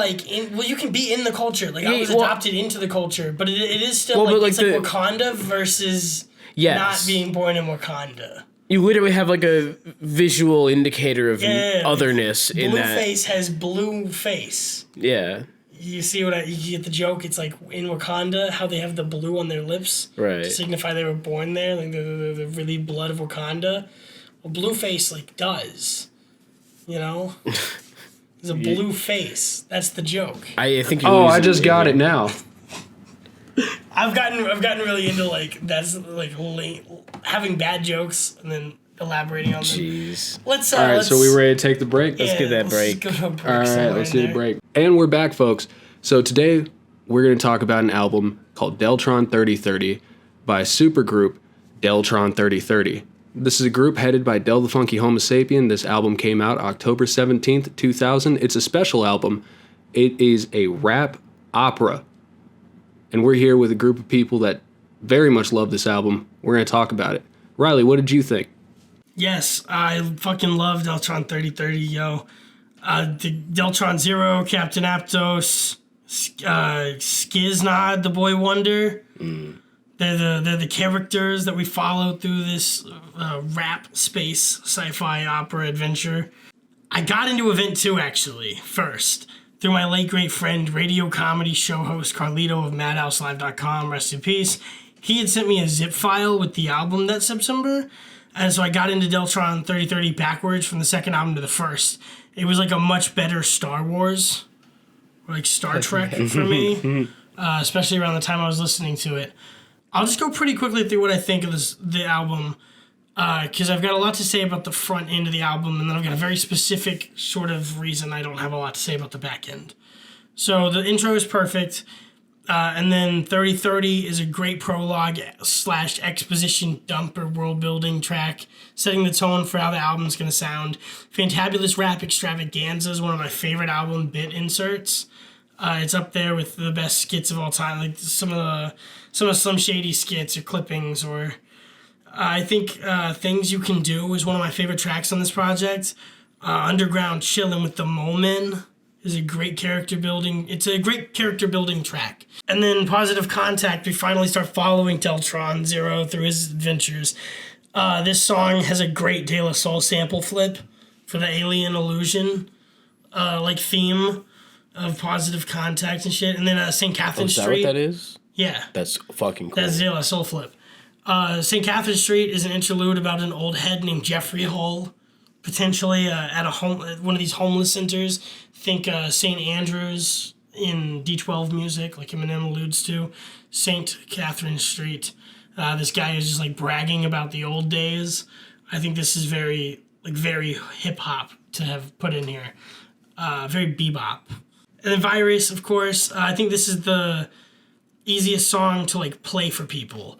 you can be in the culture. Like, I was adopted into the culture, but it is still it's like Wakanda versus not being born in Wakanda. You literally have like a visual indicator of otherness in that. Blueface has blue face. Yeah. You see you get the joke? It's like in Wakanda, how they have the blue on their lips. Right. To signify they were born there, like the really blood of Wakanda. Well, Blueface, does. You know? There's a blue face. That's the joke. I think I just got it now. I've gotten really into having bad jokes and then elaborating on them. Jeez. All right, so we ready to take the break? Let's get that break. Go to a break. All right, let's do the break. And we're back, folks. So today we're going to talk about an album called Deltron 3030 by supergroup Deltron 3030. This is a group headed by Del the Funky Homosapien. This album came out October 17th, 2000. It's a special album. It is a rap opera. And we're here with a group of people that very much love this album. We're going to talk about it. Riley, what did you think? Yes, I fucking love Deltron 3030, yo. The Deltron Zero, Captain Aptos, Skiznod, the Boy Wonder. They're the characters that we follow through this rap space sci-fi opera adventure. I got into Event 2, actually, first, through my late great friend, radio comedy show host Carlito of MadhouseLive.com, rest in peace. He had sent me a zip file with the album that September, and so I got into Deltron 3030 backwards from the second album to the first. It was like a much better Star Wars, or like Star Trek for me, especially around the time I was listening to it. I'll just go pretty quickly through what I think of the album, because I've got a lot to say about the front end of the album, and then I've got a very specific sort of reason I don't have a lot to say about the back end. So the intro is perfect, and then 3030 is a great prologue / exposition dump or world building track, setting the tone for how the album's going to sound. Fantabulous Rap Extravaganza is one of my favorite album bit inserts. It's up there with the best skits of all time, like some of Slim Shady skits or clippings. Or I think Things You Can Do is one of my favorite tracks on this project. Underground Chillin' with the Momen is a great character building. It's a great character building track. And then Positive Contact, we finally start following Deltron Zero through his adventures. This song has a great De La Soul sample flip for the alien illusion theme of Positive Contact and shit. And then St. Catherine Street. Is that what that is? Yeah. That's fucking cool. That's De La Soul flip. St. Catherine Street is an interlude about an old head named Jeffrey Hull, potentially at one of these homeless centers. Think St. Andrews in D12 music, like Eminem alludes to. St. Catherine Street. This guy is just bragging about the old days. I think this is very hip hop to have put in here. Very bebop. And then Virus, of course. I think this is the easiest song to play for people.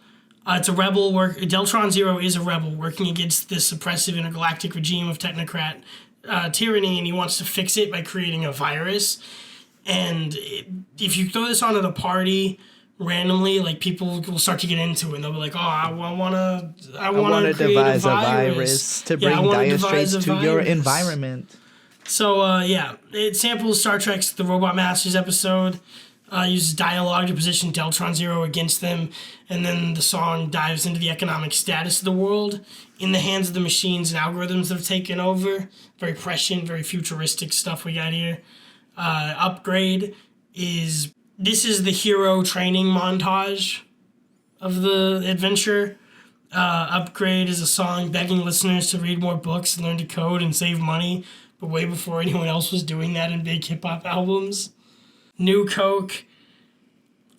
It's a rebel Deltron Zero is a rebel working against this oppressive intergalactic regime of technocrat tyranny, and he wants to fix it by creating a virus. And if you throw this on at a party randomly, people will start to get into it, and they'll be like, "Oh, I want to devise a virus to bring dire straits to your environment." So it samples Star Trek's The Robot Masters episode. Uses dialogue to position Deltron Zero against them, and then the song dives into the economic status of the world in the hands of the machines and algorithms that have taken over. Very prescient, very futuristic stuff we got here. Upgrade is the hero training montage of the adventure. Upgrade is a song begging listeners to read more books, learn to code, and save money but way before anyone else was doing that in big hip hop albums. New Coke.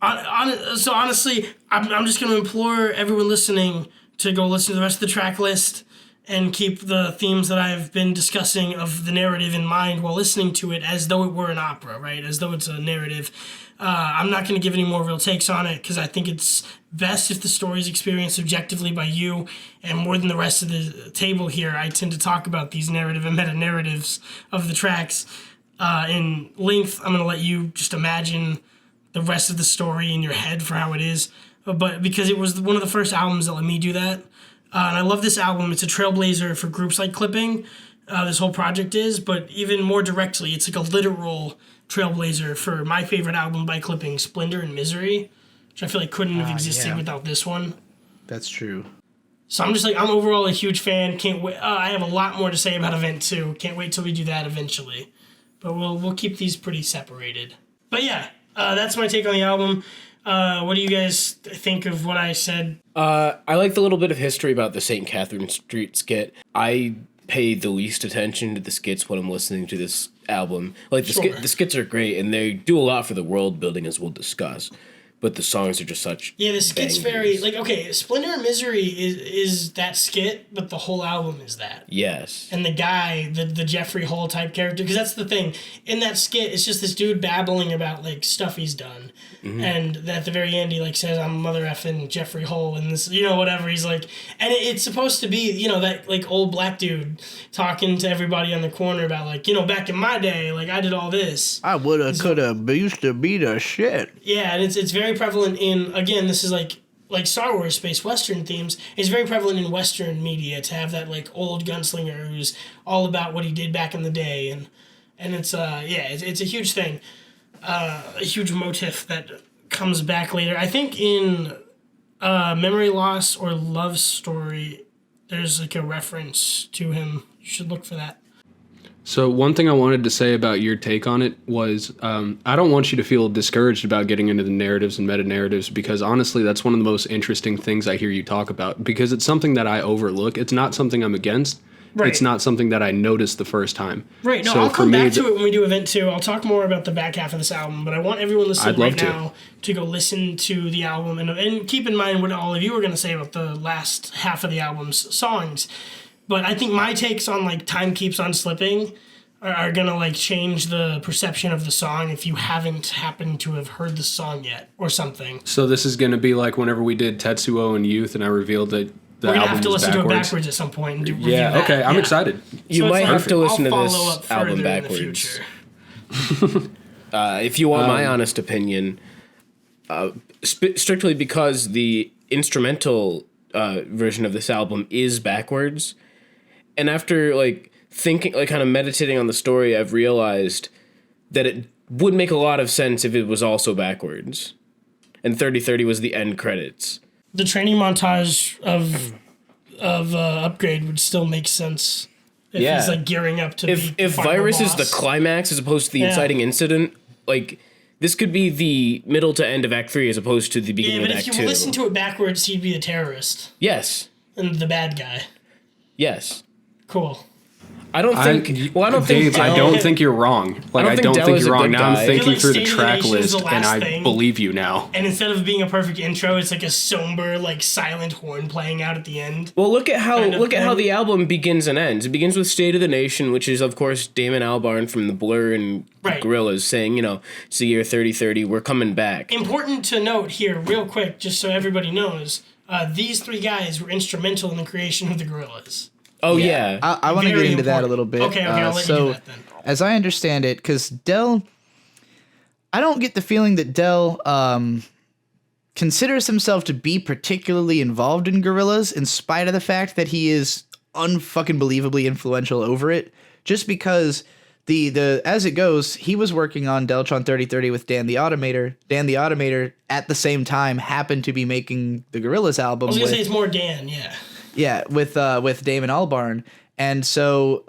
So honestly, I'm just going to implore everyone listening to go listen to the rest of the track list and keep the themes that I've been discussing of the narrative in mind while listening to it as though it were an opera, right? As though it's a narrative. I'm not going to give any more real takes on it because I think it's best if the story is experienced objectively by you, and more than the rest of the table here, I tend to talk about these narrative and meta-narratives of the tracks in length. I'm going to let you just imagine the rest of the story in your head for how it is, but because it was one of the first albums that let me do that. And I love this album. It's a trailblazer for groups like Clipping. This whole project is, but even more directly, it's like a literal trailblazer for my favorite album by Clipping, Splendor and Misery, which I feel like couldn't have existed without this one. That's true. So I'm overall a huge fan. Can't wait. I have a lot more to say about Event 2. Can't wait till we do that eventually. But we'll keep these pretty separated. But yeah, that's my take on the album. What do you guys think of what I said? I like the little bit of history about the St. Catherine Street skit. I pay the least attention to the skits when I'm listening to this album. Like the skits are great, and they do a lot for the world building, as we'll discuss. But the songs are just such the skit's bangers. very Splendor and Misery is that skit, but the whole album is that. Yes. And the guy, the Jeffrey Hull type character, because that's the thing. In that skit, it's just this dude babbling about stuff he's done. Mm-hmm. And at the very end, he says, "I'm mother effing Jeffrey Hull," and this, whatever. He's and it's supposed to be, that old black dude talking to everybody on the corner about back in my day, I did all this. I woulda, coulda, used to be the shit. Yeah, and it's very prevalent in, again, this is like Star Wars space Western themes. It's very prevalent in Western media to have that old gunslinger who's all about what he did back in the day, and it's it's a huge thing. A huge motif that comes back later. I think in Memory Loss or Love Story, there's a reference to him. You should look for that. So one thing I wanted to say about your take on it was I don't want you to feel discouraged about getting into the narratives and meta-narratives, because honestly that's one of the most interesting things I hear you talk about, because it's something that I overlook. It's not something I'm against. Right. It's not something that I noticed the first time. Right. No, so I'll come back to it when we do Event 2. I'll talk more about the back half of this album, but I want everyone listening right now to go listen to the album and keep in mind what all of you were going to say about the last half of the album's songs. But I think my takes on Time Keeps on Slipping are going to change the perception of the song if you haven't happened to have heard the song yet or something. So this is going to be like whenever we did Tetsuo and Youth and I revealed that we're going to have to listen to it backwards at some point and review that. Okay, I'm excited. You might have to listen to this album backwards. If you want my honest opinion, strictly because the instrumental version of this album is backwards, and after thinking, kind of meditating on the story, I've realized that it would make a lot of sense if it was also backwards, and 3030 was the end credits. The training montage of Upgrade would still make sense if he's gearing up to if Virus is the climax as opposed to the inciting incident. This could be the middle to end of Act 3 as opposed to the beginning of Act 2. Yeah, but if you listen to it backwards, he'd be the terrorist. Yes. And the bad guy. Yes. Cool. I don't think you're wrong. I don't think you're wrong. Now I'm thinking through the track list, and I believe you now. And instead of being a perfect intro, it's a somber, silent horn playing out at the end. Well, look at how the album begins and ends. It begins with "State of the Nation," which is, of course, Damon Albarn from the Blur and the Gorillaz saying, "It's the year 3030. We're coming back." Important to note here, real quick, just so everybody knows, these three guys were instrumental in the creation of the Gorillaz. Oh, yeah. I want to get into that a little bit. Okay, I'll let you do that then. As I understand it, because Del, I don't get the feeling that Del considers himself to be particularly involved in Gorillaz, in spite of the fact that he is unfucking believably influential over it. Just because the as it goes, he was working on Deltron 3030 with Dan the Automator. Dan the Automator, at the same time, happened to be making the Gorillaz album. I was going to say it's more Dan, yeah. Yeah, with Damon Albarn. And so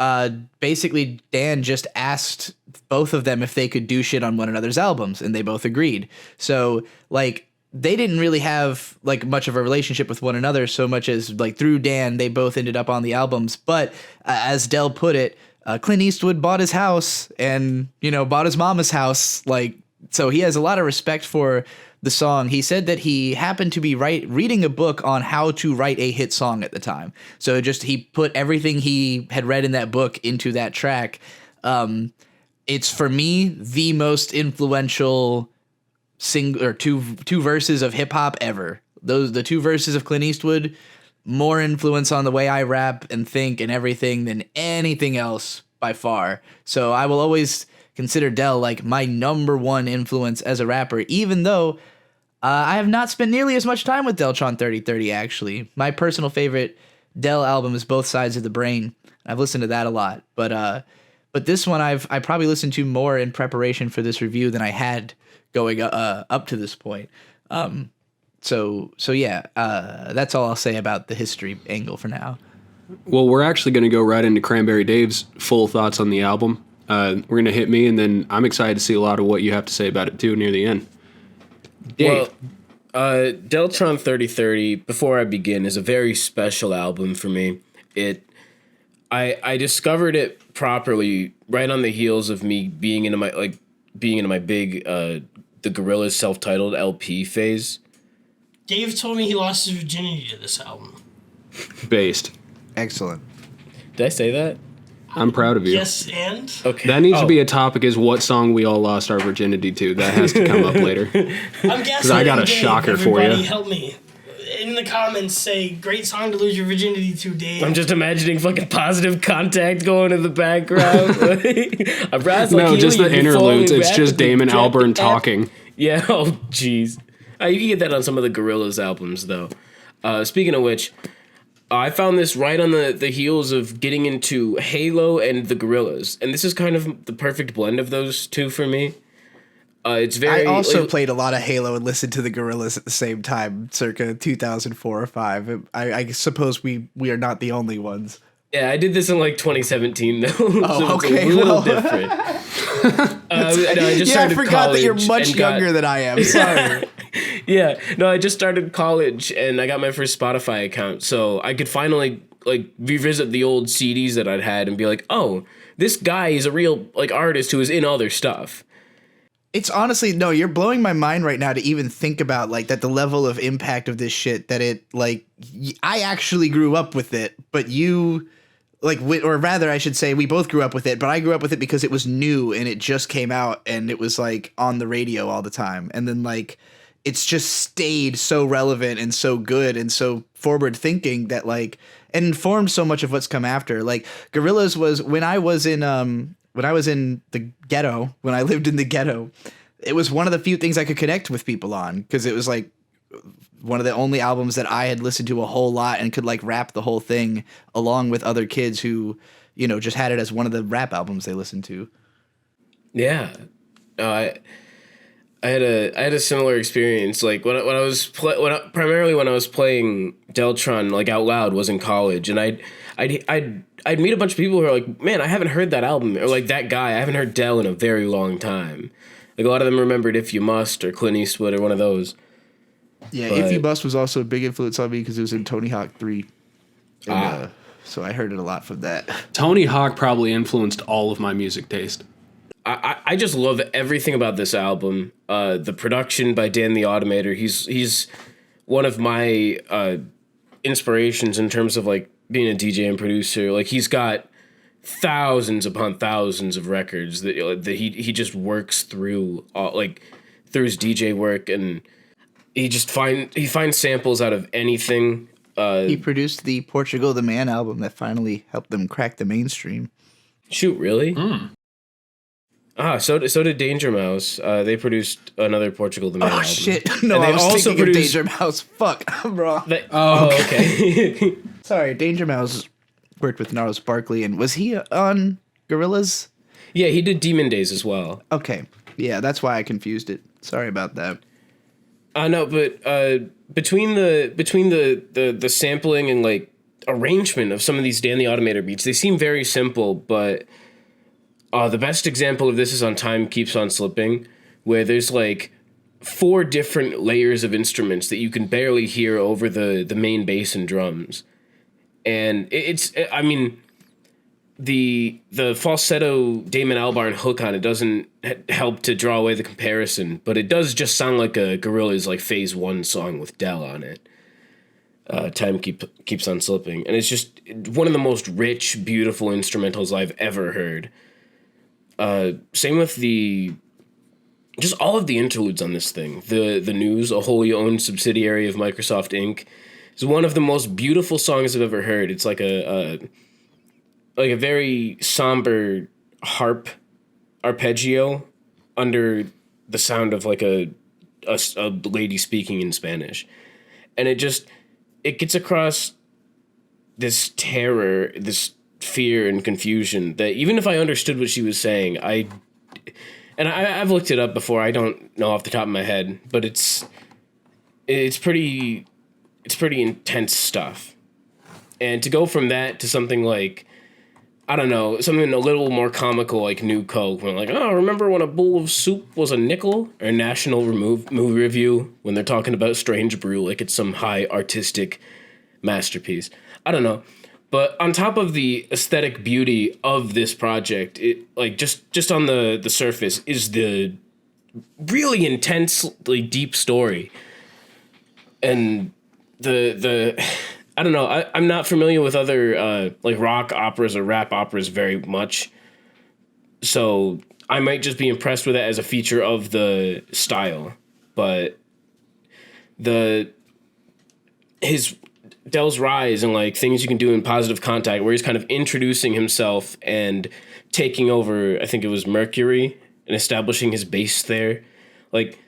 basically Dan just asked both of them if they could do shit on one another's albums, and they both agreed. So they didn't really have much of a relationship with one another, so much as through Dan they both ended up on the albums. But as Del put it, Clint Eastwood bought his house and, bought his mama's house. So he has a lot of respect for the song. He said that he happened to be reading a book on how to write a hit song at the time. So he put everything he had read in that book into that track. It's, for me, the most influential two verses of hip hop ever. The two verses of Clint Eastwood, more influence on the way I rap and think and everything than anything else by far. So I will always consider Del like my number one influence as a rapper, even though I have not spent nearly as much time with Deltron 3030, actually. My personal favorite Del album is Both Sides of the Brain. I've listened to that a lot. But this one I probably listened to more in preparation for this review than I had going up to this point. So yeah, that's all I'll say about the history angle for now. Well, we're actually going to go right into Cranberry Dave's full thoughts on the album. We're going to hit me, and then I'm excited to see a lot of what you have to say about it, too, near the end. Dave. Well, Deltron 3030, before I begin, is a very special album for me. I discovered it properly right on the heels of me being into my big the Gorillaz self-titled LP phase. Dave told me he lost his virginity to this album. Based. Excellent. Did I say that? I'm proud of you. Yes, and? Okay. That needs to be a topic, is what song we all lost our virginity to. That has to come up later. I'm guessing. I got a shocker for you. Help me. In the comments, say, great song to lose your virginity to, Dave. I'm just imagining fucking Positive Contact going in the background. No, just the interludes. It's just Damon Albarn talking. Yeah, oh, jeez. You can get that on some of the Gorillaz albums, though. Speaking of which, I found this right on the heels of getting into Halo and the Gorillaz. And this is kind of the perfect blend of those two for me. It's very. I also played a lot of Halo and listened to the Gorillaz at the same time, circa 2004 or 5. I suppose we are not the only ones. Yeah, I did this in 2017 though. Oh, so okay. It's a little different. I forgot that you're much younger than I am. Sorry. Yeah, no, I just started college and I got my first Spotify account, so I could finally revisit the old CDs that I'd had and be like, oh, this guy is a real artist who is in other stuff. It's honestly, no, you're blowing my mind right now to even think about that the level of impact of this shit, that it I actually grew up with it, but you or rather I should say we both grew up with it, but I grew up with it because it was new and it just came out and it was on the radio all the time. And then it's just stayed so relevant and so good and so forward thinking that and informed so much of what's come after. Gorillaz was when I was in the ghetto, when I lived in the ghetto, it was one of the few things I could connect with people on, because it was one of the only albums that I had listened to a whole lot and could rap the whole thing along with other kids who, just had it as one of the rap albums they listened to. Yeah. I had a similar experience. When I was primarily when I was playing Deltron out loud was in college, and I'd meet a bunch of people who are like, man, I haven't heard that album, or that guy, I haven't heard Del in a very long time. A lot of them remembered If You Must or Clint Eastwood or one of those. Yeah, If You Must was also a big influence on me because it was in Tony Hawk 3. And, so I heard it a lot from that. Tony Hawk probably influenced all of my music taste. I just love everything about this album. The production by Dan the Automator. He's one of my inspirations in terms of being a DJ and producer. He's got thousands upon thousands of records that he just works through through his DJ work, and he finds samples out of anything. He produced the Portugal the Man album that finally helped them crack the mainstream. Shoot, really? So did Danger Mouse. They produced another Portugal the Man album. Oh shit! No, I was also thinking of Danger Mouse. Fuck, I'm wrong. Okay. Sorry, Danger Mouse worked with Gnarls Barkley, and was he on Gorillaz? Yeah, he did Demon Days as well. Okay, yeah, that's why I confused it. Sorry about that. No, but between the sampling and arrangement of some of these Dan the Automator beats, they seem very simple, but the best example of this is on Time Keeps on Slipping, where there's 4 different layers of instruments that you can barely hear over the main bass and drums. And the falsetto Damon Albarn hook on it doesn't help to draw away the comparison, but it does just sound like a Gorillaz like Phase 1 song with Dell on it. Time keeps on slipping, and it's just one of the most rich, beautiful instrumentals I've ever heard. Same with just all of the interludes on this thing. The News, a wholly owned subsidiary of Microsoft Inc., is one of the most beautiful songs I've ever heard. It's like a very somber harp arpeggio under the sound of like a lady speaking in Spanish, and it gets across this terror, this fear and confusion that even if I understood what she was saying, I've looked it up before. I don't know off the top of my head, but it's pretty intense stuff. And to go from that to something like, I don't know, something a little more comical like New Coke, when like, oh, remember when a bowl of soup was a nickel? Or National Movie Review, when they're talking about Strange Brew like it's some high artistic masterpiece. I don't know. But on top of the aesthetic beauty of this project, it like just on the surface is the really intensely deep story. And the I don't know. I'm not familiar with other like rock operas or rap operas very much, so I might just be impressed with it as a feature of the style. But his Dell's rise and like things you can do in Positive Contact, where he's kind of introducing himself and taking over. I think it was Mercury and establishing his base there. Like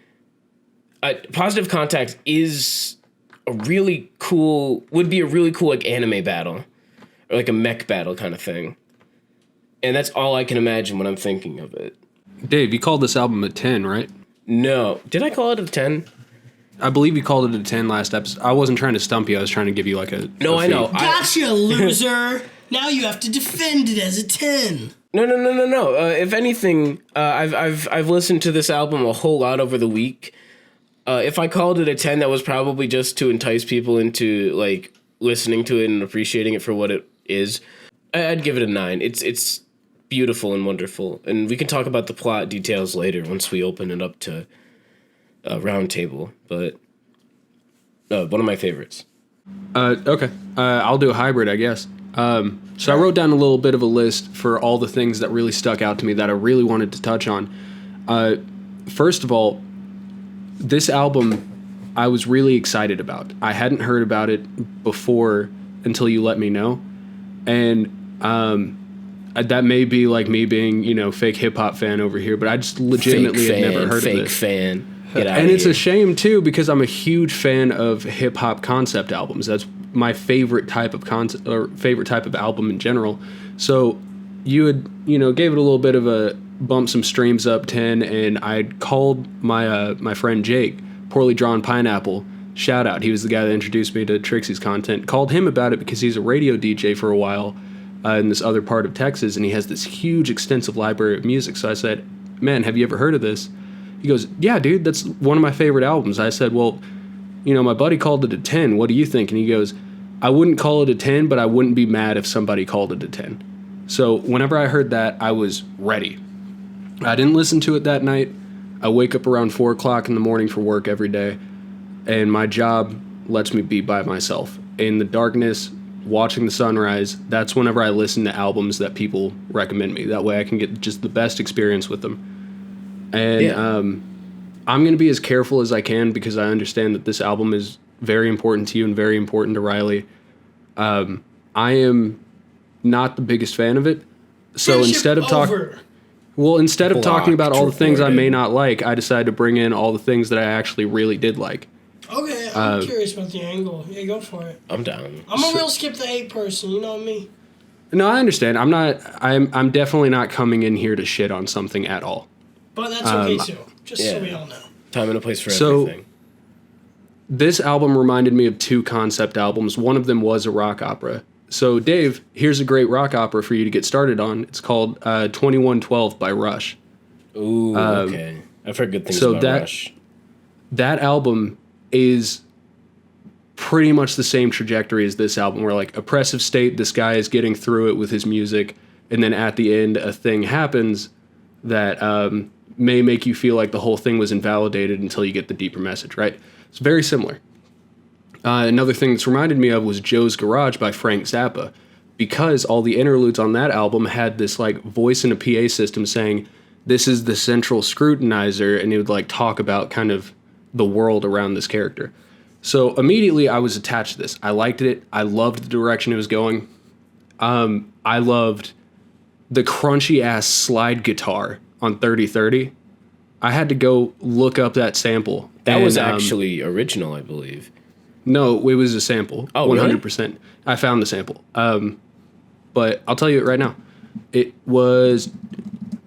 Positive Contact is would be a really cool like anime battle or like a mech battle kind of thing. And that's all I can imagine when I'm thinking of it. Dave, you called this album a 10, right? No. Did I call it a 10? I believe you called it a 10 last episode. I wasn't trying to stump you. I was trying to give you like a... No, I know. Gotcha, loser. Now you have to defend it as a 10. No. If anything, I've listened to this album a whole lot over the week. If I called it a 10, that was probably just to entice people into like listening to it and appreciating it for what it is. I'd give it a 9. It's beautiful and wonderful, and we can talk about the plot details later once we open it up to a round table. But one of my favorites. Okay, I'll do a hybrid, I guess. So I wrote down a little bit of a list for all the things that really stuck out to me that I really wanted to touch on. First of all, this album I was really excited about. I hadn't heard about it before until you let me know. And that may be like me being, fake hip-hop fan over here, but I just legitimately had never heard of it. Fake fan. Get out and of it's here. A shame, too, because I'm a huge fan of hip-hop concept albums. That's my favorite type of concept, or favorite type of album in general. So you had, gave it a little bit of a bump some streams up 10, and I called my friend Jake, Poorly Drawn Pineapple, shout out, he was the guy that introduced me to Trixie's content, called him about it because he's a radio DJ for a while in this other part of Texas, and he has this huge extensive library of music. So I said, man, have you ever heard of this? He goes, yeah, dude, that's one of my favorite albums. I said, well, my buddy called it a 10, what do you think? And he goes, I wouldn't call it a 10, but I wouldn't be mad if somebody called it a 10. So whenever I heard that, I was ready. I didn't listen to it that night. I wake up around 4 o'clock in the morning for work every day, and my job lets me be by myself. In the darkness, watching the sunrise, that's whenever I listen to albums that people recommend me. That way I can get just the best experience with them. And I'm going to be as careful as I can because I understand that this album is very important to you and very important to Riley. I am not the biggest fan of it. So instead of talking... Well, instead of talking about all the things I may not like, I decided to bring in all the things that I actually really did like. Okay, I'm curious about the angle. Yeah, go for it. I'm down. I'm a real skip the hate person, you know me. No, I understand. I'm definitely not coming in here to shit on something at all. But that's okay too. Just so we all know. Time and a place for everything. This album reminded me of 2 concept albums. One of them was a rock opera. So, Dave, here's a great rock opera for you to get started on. It's called 2112 by Rush. Ooh, okay. I've heard good things about Rush. That album is pretty much the same trajectory as this album, where, like, Oppressive State, this guy is getting through it with his music. and then at the end a thing happens that may make you feel like the whole thing was invalidated until you get the deeper message, right? It's very similar. Another thing that's reminded me of was Joe's Garage by Frank Zappa, because all the interludes on that album had this like voice in a PA system saying, this is the central scrutinizer, and it would like talk about kind of the world around this character. So immediately I was attached to this. I liked it. I loved the direction it was going. I loved the crunchy ass slide guitar on 3030. I had to go look up that sample. That was actually original, I believe. No, it was a sample. Oh, 100%. Really? I found the sample. But I'll tell you it right now. It was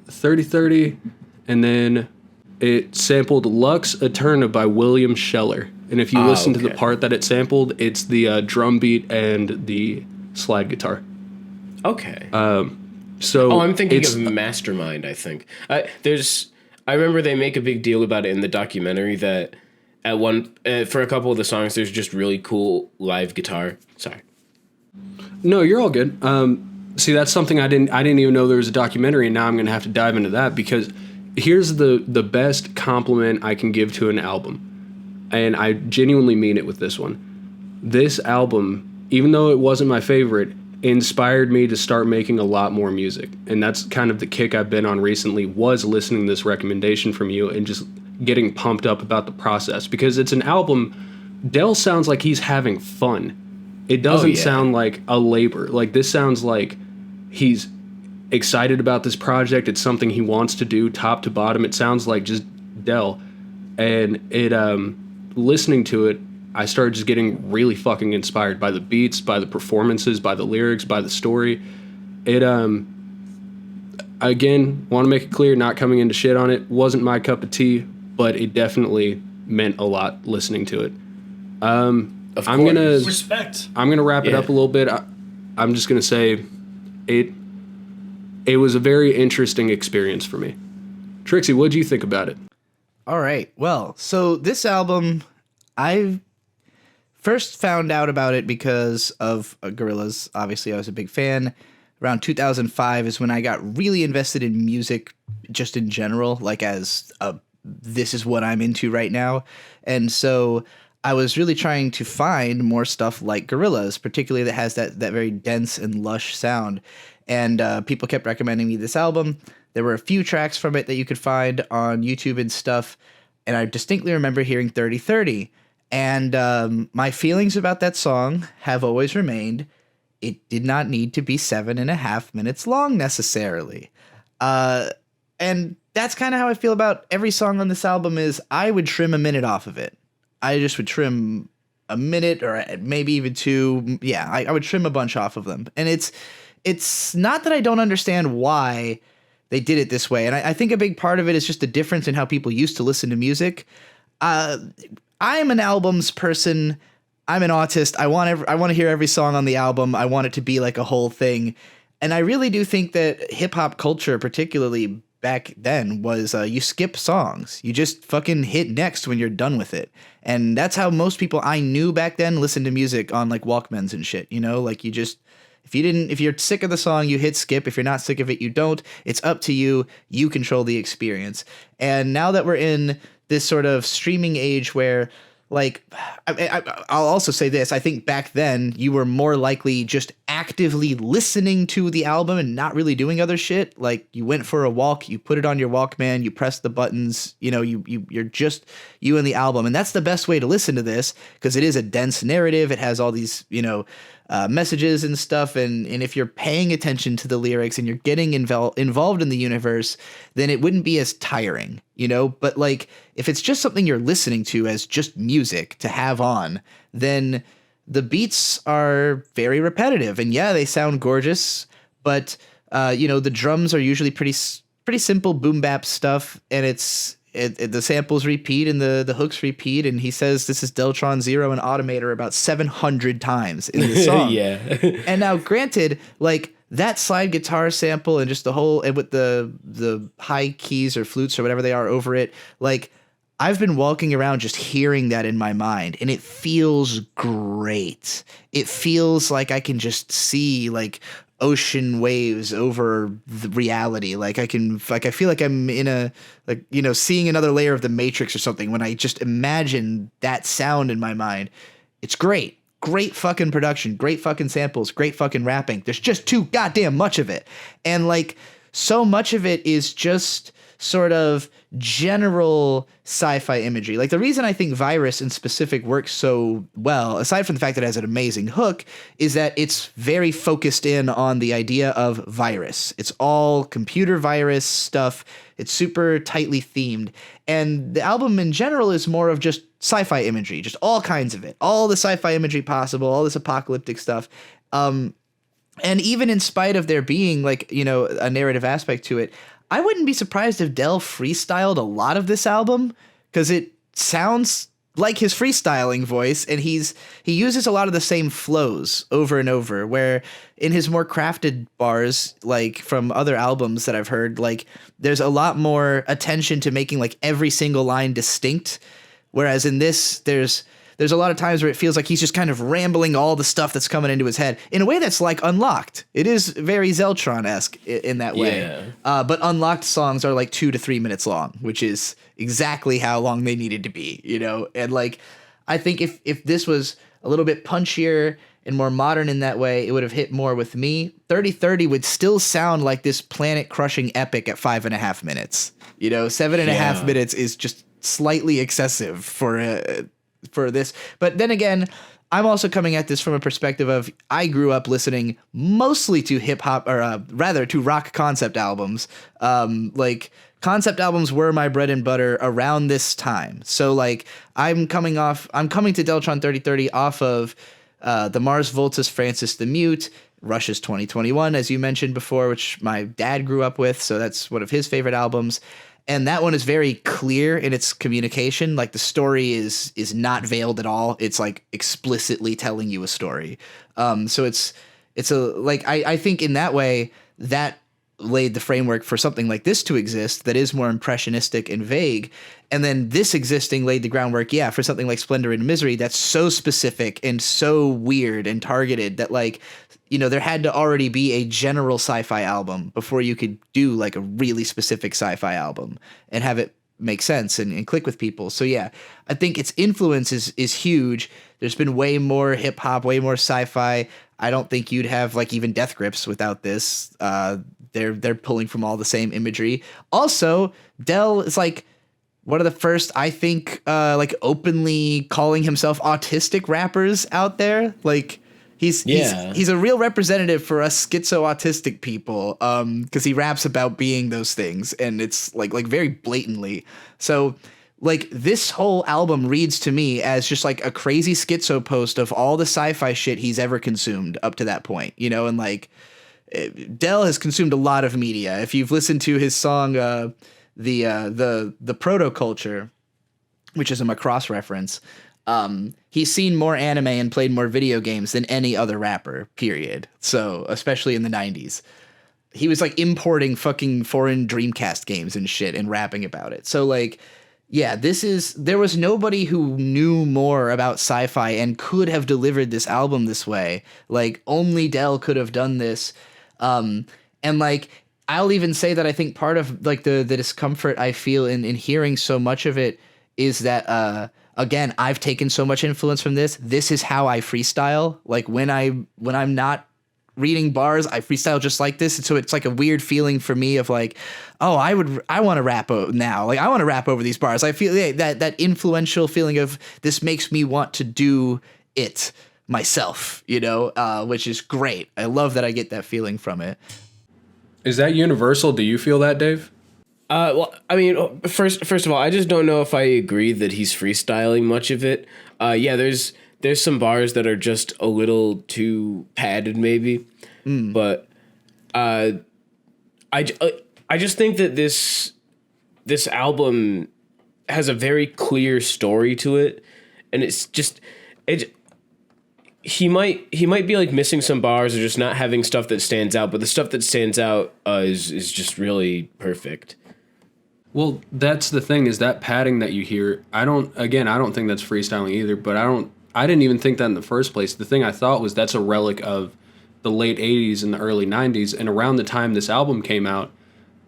3030, and then it sampled Lux Eterna by William Scheller. And if you listen to the part that it sampled, it's the drum beat and the slide guitar. Okay. So I'm thinking of Mastermind, I think. I remember they make a big deal about it in the documentary that for a couple of the songs, there's just really cool live guitar. Sorry. No, you're all good. See, that's something I didn't even know there was a documentary, and now I'm going to have to dive into that, because here's the best compliment I can give to an album, and I genuinely mean it with this one. This album, even though it wasn't my favorite, inspired me to start making a lot more music, and that's kind of the kick I've been on recently, was listening to this recommendation from you and just getting pumped up about the process, because it's an album. Del sounds like he's having fun. It doesn't sound like a labor. Like, this sounds like he's excited about this project. It's something he wants to do top to bottom. It sounds like just Del. And it, listening to it, I started just getting really fucking inspired by the beats, by the performances, by the lyrics, by the story. It, again, want to make it clear, not coming into shit on it, wasn't my cup of tea, but it definitely meant a lot listening to it. Of course. Respect. I'm gonna wrap it up a little bit. I'm just gonna say, it was a very interesting experience for me. Trixie, what did you think about it? All right. Well, so this album, I first found out about it because of Gorillaz. Obviously, I was a big fan. Around 2005 is when I got really invested in music, just in general, like as this is what I'm into right now. And so I was really trying to find more stuff like Gorillaz, particularly that has that very dense and lush sound. And people kept recommending me this album. There were a few tracks from it that you could find on YouTube and stuff. And I distinctly remember hearing 3030. And my feelings about that song have always remained, it did not need to be 7.5 minutes long necessarily. And that's kind of how I feel about every song on this album. Is I would trim a minute off of it. I just would trim a minute or maybe even 2. Yeah, I would trim a bunch off of them. And it's not that I don't understand why they did it this way. And I think a big part of it is just the difference in how people used to listen to music. I'm an albums person. I'm an autist. I want to hear every song on the album. I want it to be like a whole thing. And I really do think that hip hop culture, particularly back then, was you skip songs. You just fucking hit next when you're done with it. And that's how most people I knew back then listened to music, on like Walkmans and shit, you know? Like, you just, if you're sick of the song, you hit skip. If you're not sick of it, you don't. It's up to you. You control the experience. And now that we're in this sort of streaming age where, like, I'll also say this. I think back then you were more likely just actively listening to the album and not really doing other shit. Like, you went for a walk, you put it on your Walkman, you press the buttons, you know, you're just you and the album. And that's the best way to listen to this, because it is a dense narrative. It has all these, you know, messages and stuff. And if you're paying attention to the lyrics and you're getting involved in the universe, then it wouldn't be as tiring, you know? But like, if it's just something you're listening to as just music to have on, then the beats are very repetitive. And yeah, they sound gorgeous, but you know, the drums are usually pretty simple boom bap stuff. And the samples repeat and the hooks repeat, and he says this is Deltron Zero and Automator about 700 times in the song. Yeah. And now, granted, like, that slide guitar sample and just the whole, and with the high keys or flutes or whatever they are over it, like, I've been walking around just hearing that in my mind, and it feels great. It feels like I can just see like ocean waves over the reality. Like I feel like I'm in a, like, you know, seeing another layer of the Matrix or something when I just imagine that sound in my mind. It's great. Great fucking production, great fucking samples, great fucking rapping. There's just too goddamn much of it. And like so much of it is just sort of general sci-fi imagery. Like the reason I think Virus in specific works so well, aside from the fact that it has an amazing hook, is that it's very focused in on the idea of virus. It's all computer virus stuff. It's super tightly themed. And the album in general is more of just sci-fi imagery, just all kinds of it, all the sci-fi imagery possible, all this apocalyptic stuff. And even in spite of there being like, you know, a narrative aspect to it, I wouldn't be surprised if Del freestyled a lot of this album, because it sounds like his freestyling voice, and he uses a lot of the same flows over and over, where in his more crafted bars, like from other albums that I've heard, like there's a lot more attention to making like every single line distinct, whereas in this there's a lot of times where it feels like he's just kind of rambling all the stuff that's coming into his head in a way that's like Unlocked. It is very Deltron-esque in that way. Yeah. But Unlocked songs are like 2 to 3 minutes long, which is exactly how long they needed to be, you know? And like, I think if this was a little bit punchier and more modern in that way, it would have hit more with me. 3030 would still sound like this planet-crushing epic at 5.5 minutes. You know, 7.5 minutes is just slightly excessive for this. But then again, I'm also coming at this from a perspective of I grew up listening mostly to hip hop, or rather to rock concept albums. Like concept albums were my bread and butter around this time. So like I'm coming to Deltron 3030 off of the Mars Volta's Francis the Mute, Rush's 2021, as you mentioned before, which my dad grew up with. So that's one of his favorite albums. And that one is very clear in its communication. Like the story is not veiled at all. It's like explicitly telling you a story. So it's a, like, I think in that way that laid the framework for something like this to exist that is more impressionistic and vague. And then this existing laid the groundwork, for something like Splendor and Misery that's so specific and so weird and targeted that, like, you know, there had to already be a general sci-fi album before you could do like a really specific sci-fi album and have it make sense and click with people. So yeah, I think its influence is huge. There's been way more hip hop, way more sci-fi. I don't think you'd have like even Death Grips without this. They're pulling from all the same imagery. Also, Del is like one of the first, I think, like openly calling himself autistic rappers out there. Like he's a real representative for us schizo-autistic people, because he raps about being those things, and it's like very blatantly. So like this whole album reads to me as just like a crazy schizo post of all the sci-fi shit he's ever consumed up to that point, you know. And like Del has consumed a lot of media. If you've listened to his song the Proto-Culture, which is a Macross reference, he's seen more anime and played more video games than any other rapper, period. So, especially in the 90s. He was like importing fucking foreign Dreamcast games and shit and rapping about it. So like, yeah, there was nobody who knew more about sci-fi and could have delivered this album this way. Like only Del could have done this. And like, I'll even say that I think part of like the discomfort I feel in hearing so much of it is that, again, I've taken so much influence from this. This is how I freestyle. Like when I'm not reading bars, I freestyle just like this. And so it's like a weird feeling for me of like, oh, I want to rap now. Like I want to rap over these bars. I feel that influential feeling of this makes me want to do it myself, you know, which is great. I love that I get that feeling from it. Is that universal? Do you feel that, Dave? Well, I mean, first of all, I just don't know if I agree that he's freestyling much of it. Yeah, there's some bars that are just a little too padded, maybe. But I just think that this album has a very clear story to it, and it's just he might be like missing some bars or just not having stuff that stands out, but the stuff that stands out is just really perfect. Well, that's the thing, is that padding that you hear. I don't think that's freestyling either, but I didn't even think that in the first place. The thing I thought was that's a relic of the late 80s and the early 90s, and around the time this album came out,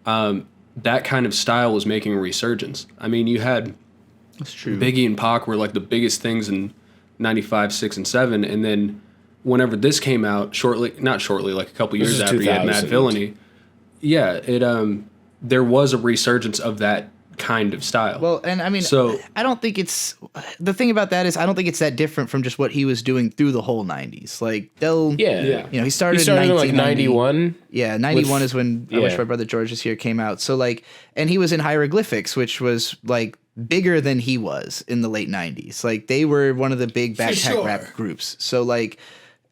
that kind of style was making a resurgence. I mean, you had That's true. Biggie and Pac were like the biggest things in 95, 6, and 7, and then whenever this came out, not shortly, like a couple years after you had Mad Villainy, there was a resurgence of that kind of style. Well, and I mean, I don't think it's, the thing about that is I don't think it's that different from just what he was doing through the whole 90s. Like, he started in like 91. Yeah, 91 is when I Wish My Brother George Was Here came out. So like, and he was in Hieroglyphics, which was like bigger than he was in the late 90s. Like, they were one of the big backpack rap groups. So like,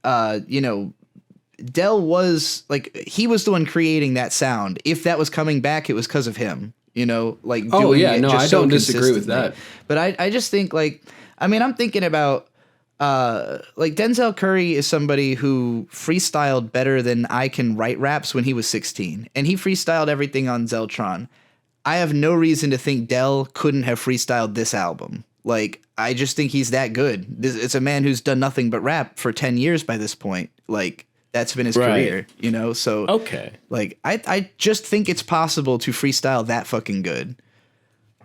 Del was like, he was the one creating that sound. If that was coming back, it was because of him, like, doing it just I don't disagree with that. But I just think, like, I mean, I'm thinking about, like, Denzel Curry is somebody who freestyled better than I can write raps when he was 16, and he freestyled everything on Deltron. I have no reason to think Del couldn't have freestyled this album. Like, I just think he's that good. It's a man who's done nothing but rap for 10 years by this point. Like, that's been his career, So, okay. Like, I just think it's possible to freestyle that fucking good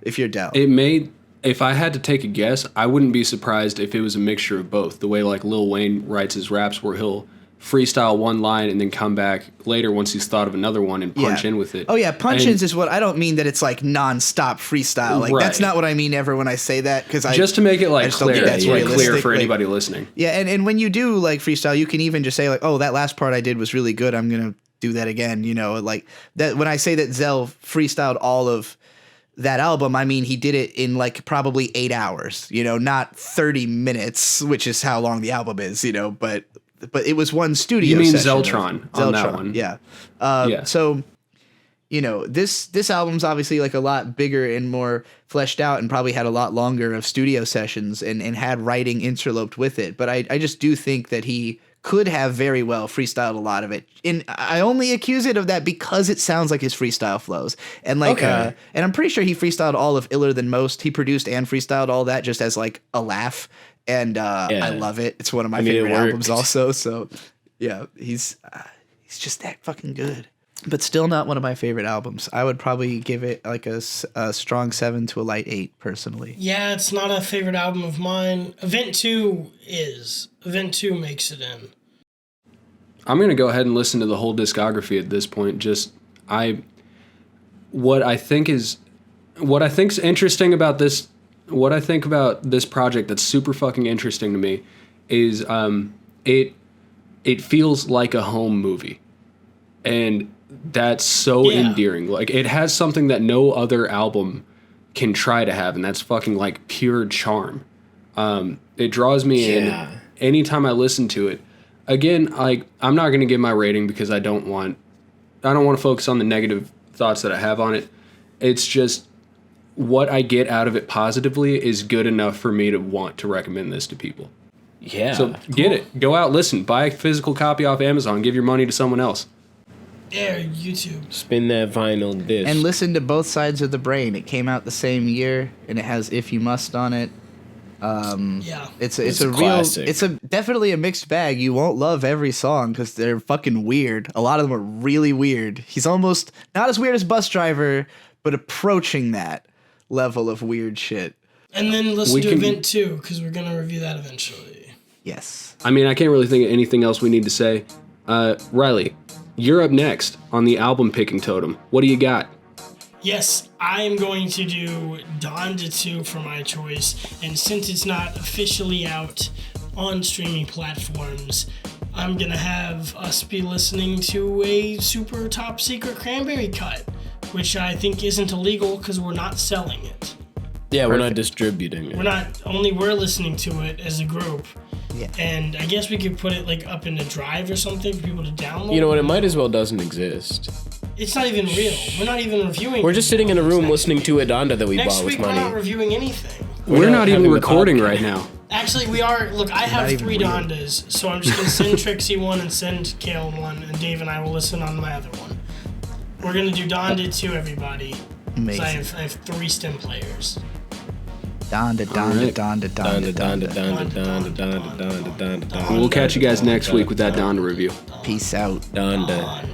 if you're Del. If I had to take a guess, I wouldn't be surprised if it was a mixture of both. The way, like, Lil Wayne writes his raps, where he'll freestyle one line and then come back later once he's thought of another one and punch in with it. Oh yeah, punch-ins is what I don't mean that it's like non-stop freestyle. Like, that's not what I mean ever when I say that, because just to make it like clear for anybody listening. Yeah, and when you do like freestyle, you can even just say like, oh, that last part I did was really good, I'm gonna do that again. Like that. When I say that Zell freestyled all of that album, I mean he did it in like probably 8 hours. Not 30 minutes, which is how long the album is. But it was one studio. You mean session Deltron on that one? Yeah. So, this album's obviously like a lot bigger and more fleshed out, and probably had a lot longer of studio sessions and had writing interloped with it. But I just do think that he could have very well freestyled a lot of it. And I only accuse it of that because it sounds like his freestyle flows. And like, and I'm pretty sure he freestyled all of Iller Than Most. He produced and freestyled all that just as like a laugh. And I love it. It's one of my favorite albums also. So yeah, he's just that fucking good. But still not one of my favorite albums. I would probably give it like a strong 7 to a light 8 personally. Yeah, it's not a favorite album of mine. Event 2 is. Event 2 makes it in. I'm going to go ahead and listen to the whole discography at this point. What I think's interesting about this, what I think about this project that's super fucking interesting to me is it feels like a home movie. And that's so endearing. Like, it has something that no other album can try to have, and that's fucking like pure charm. It draws me in anytime I listen to it. Again, like, I'm not going to give my rating because I don't want to focus on the negative thoughts that I have on it. It's just what I get out of it positively is good enough for me to want to recommend this to people. Yeah. So get it. Go out, listen, buy a physical copy off Amazon, give your money to someone else. Yeah, YouTube. Spin that vinyl disc. And listen to Both Sides of the Brain. It came out the same year, and it has If You Must on it. It's a classic. It's definitely a mixed bag. You won't love every song because they're fucking weird. A lot of them are really weird. He's almost not as weird as Bus Driver, but approaching that level of weird shit. And then listen to Event 2 because we're gonna review that eventually. Yes. I mean, I can't really think of anything else we need to say. Riley, you're up next on the album picking totem. What do you got? Yes, I am going to do Donda 2 for my choice, and since it's not officially out on streaming platforms, I'm going to have us be listening to a super top secret Cranberry cut, which I think isn't illegal because we're not selling it. Yeah, we're not distributing it. We're listening to it as a group. Yeah. And I guess we could put it like up in the drive or something for people to download. You know what? It might as well doesn't exist. It's not even real. We're not even reviewing. We're just sitting in a room listening to a Donda that we bought with money. Next week we're not reviewing anything. We're not even recording right now. Actually, we are. Look, I have 3 Dondas, so I'm just going to send Trixie one and send Kale one, and Dave and I will listen on my other one. We're going to do Donda 2, everybody. Amazing. I have 3 stem players. Donda, donda, donda, donda, donda. We'll catch you guys next week with that Donda review. Peace out. Donda.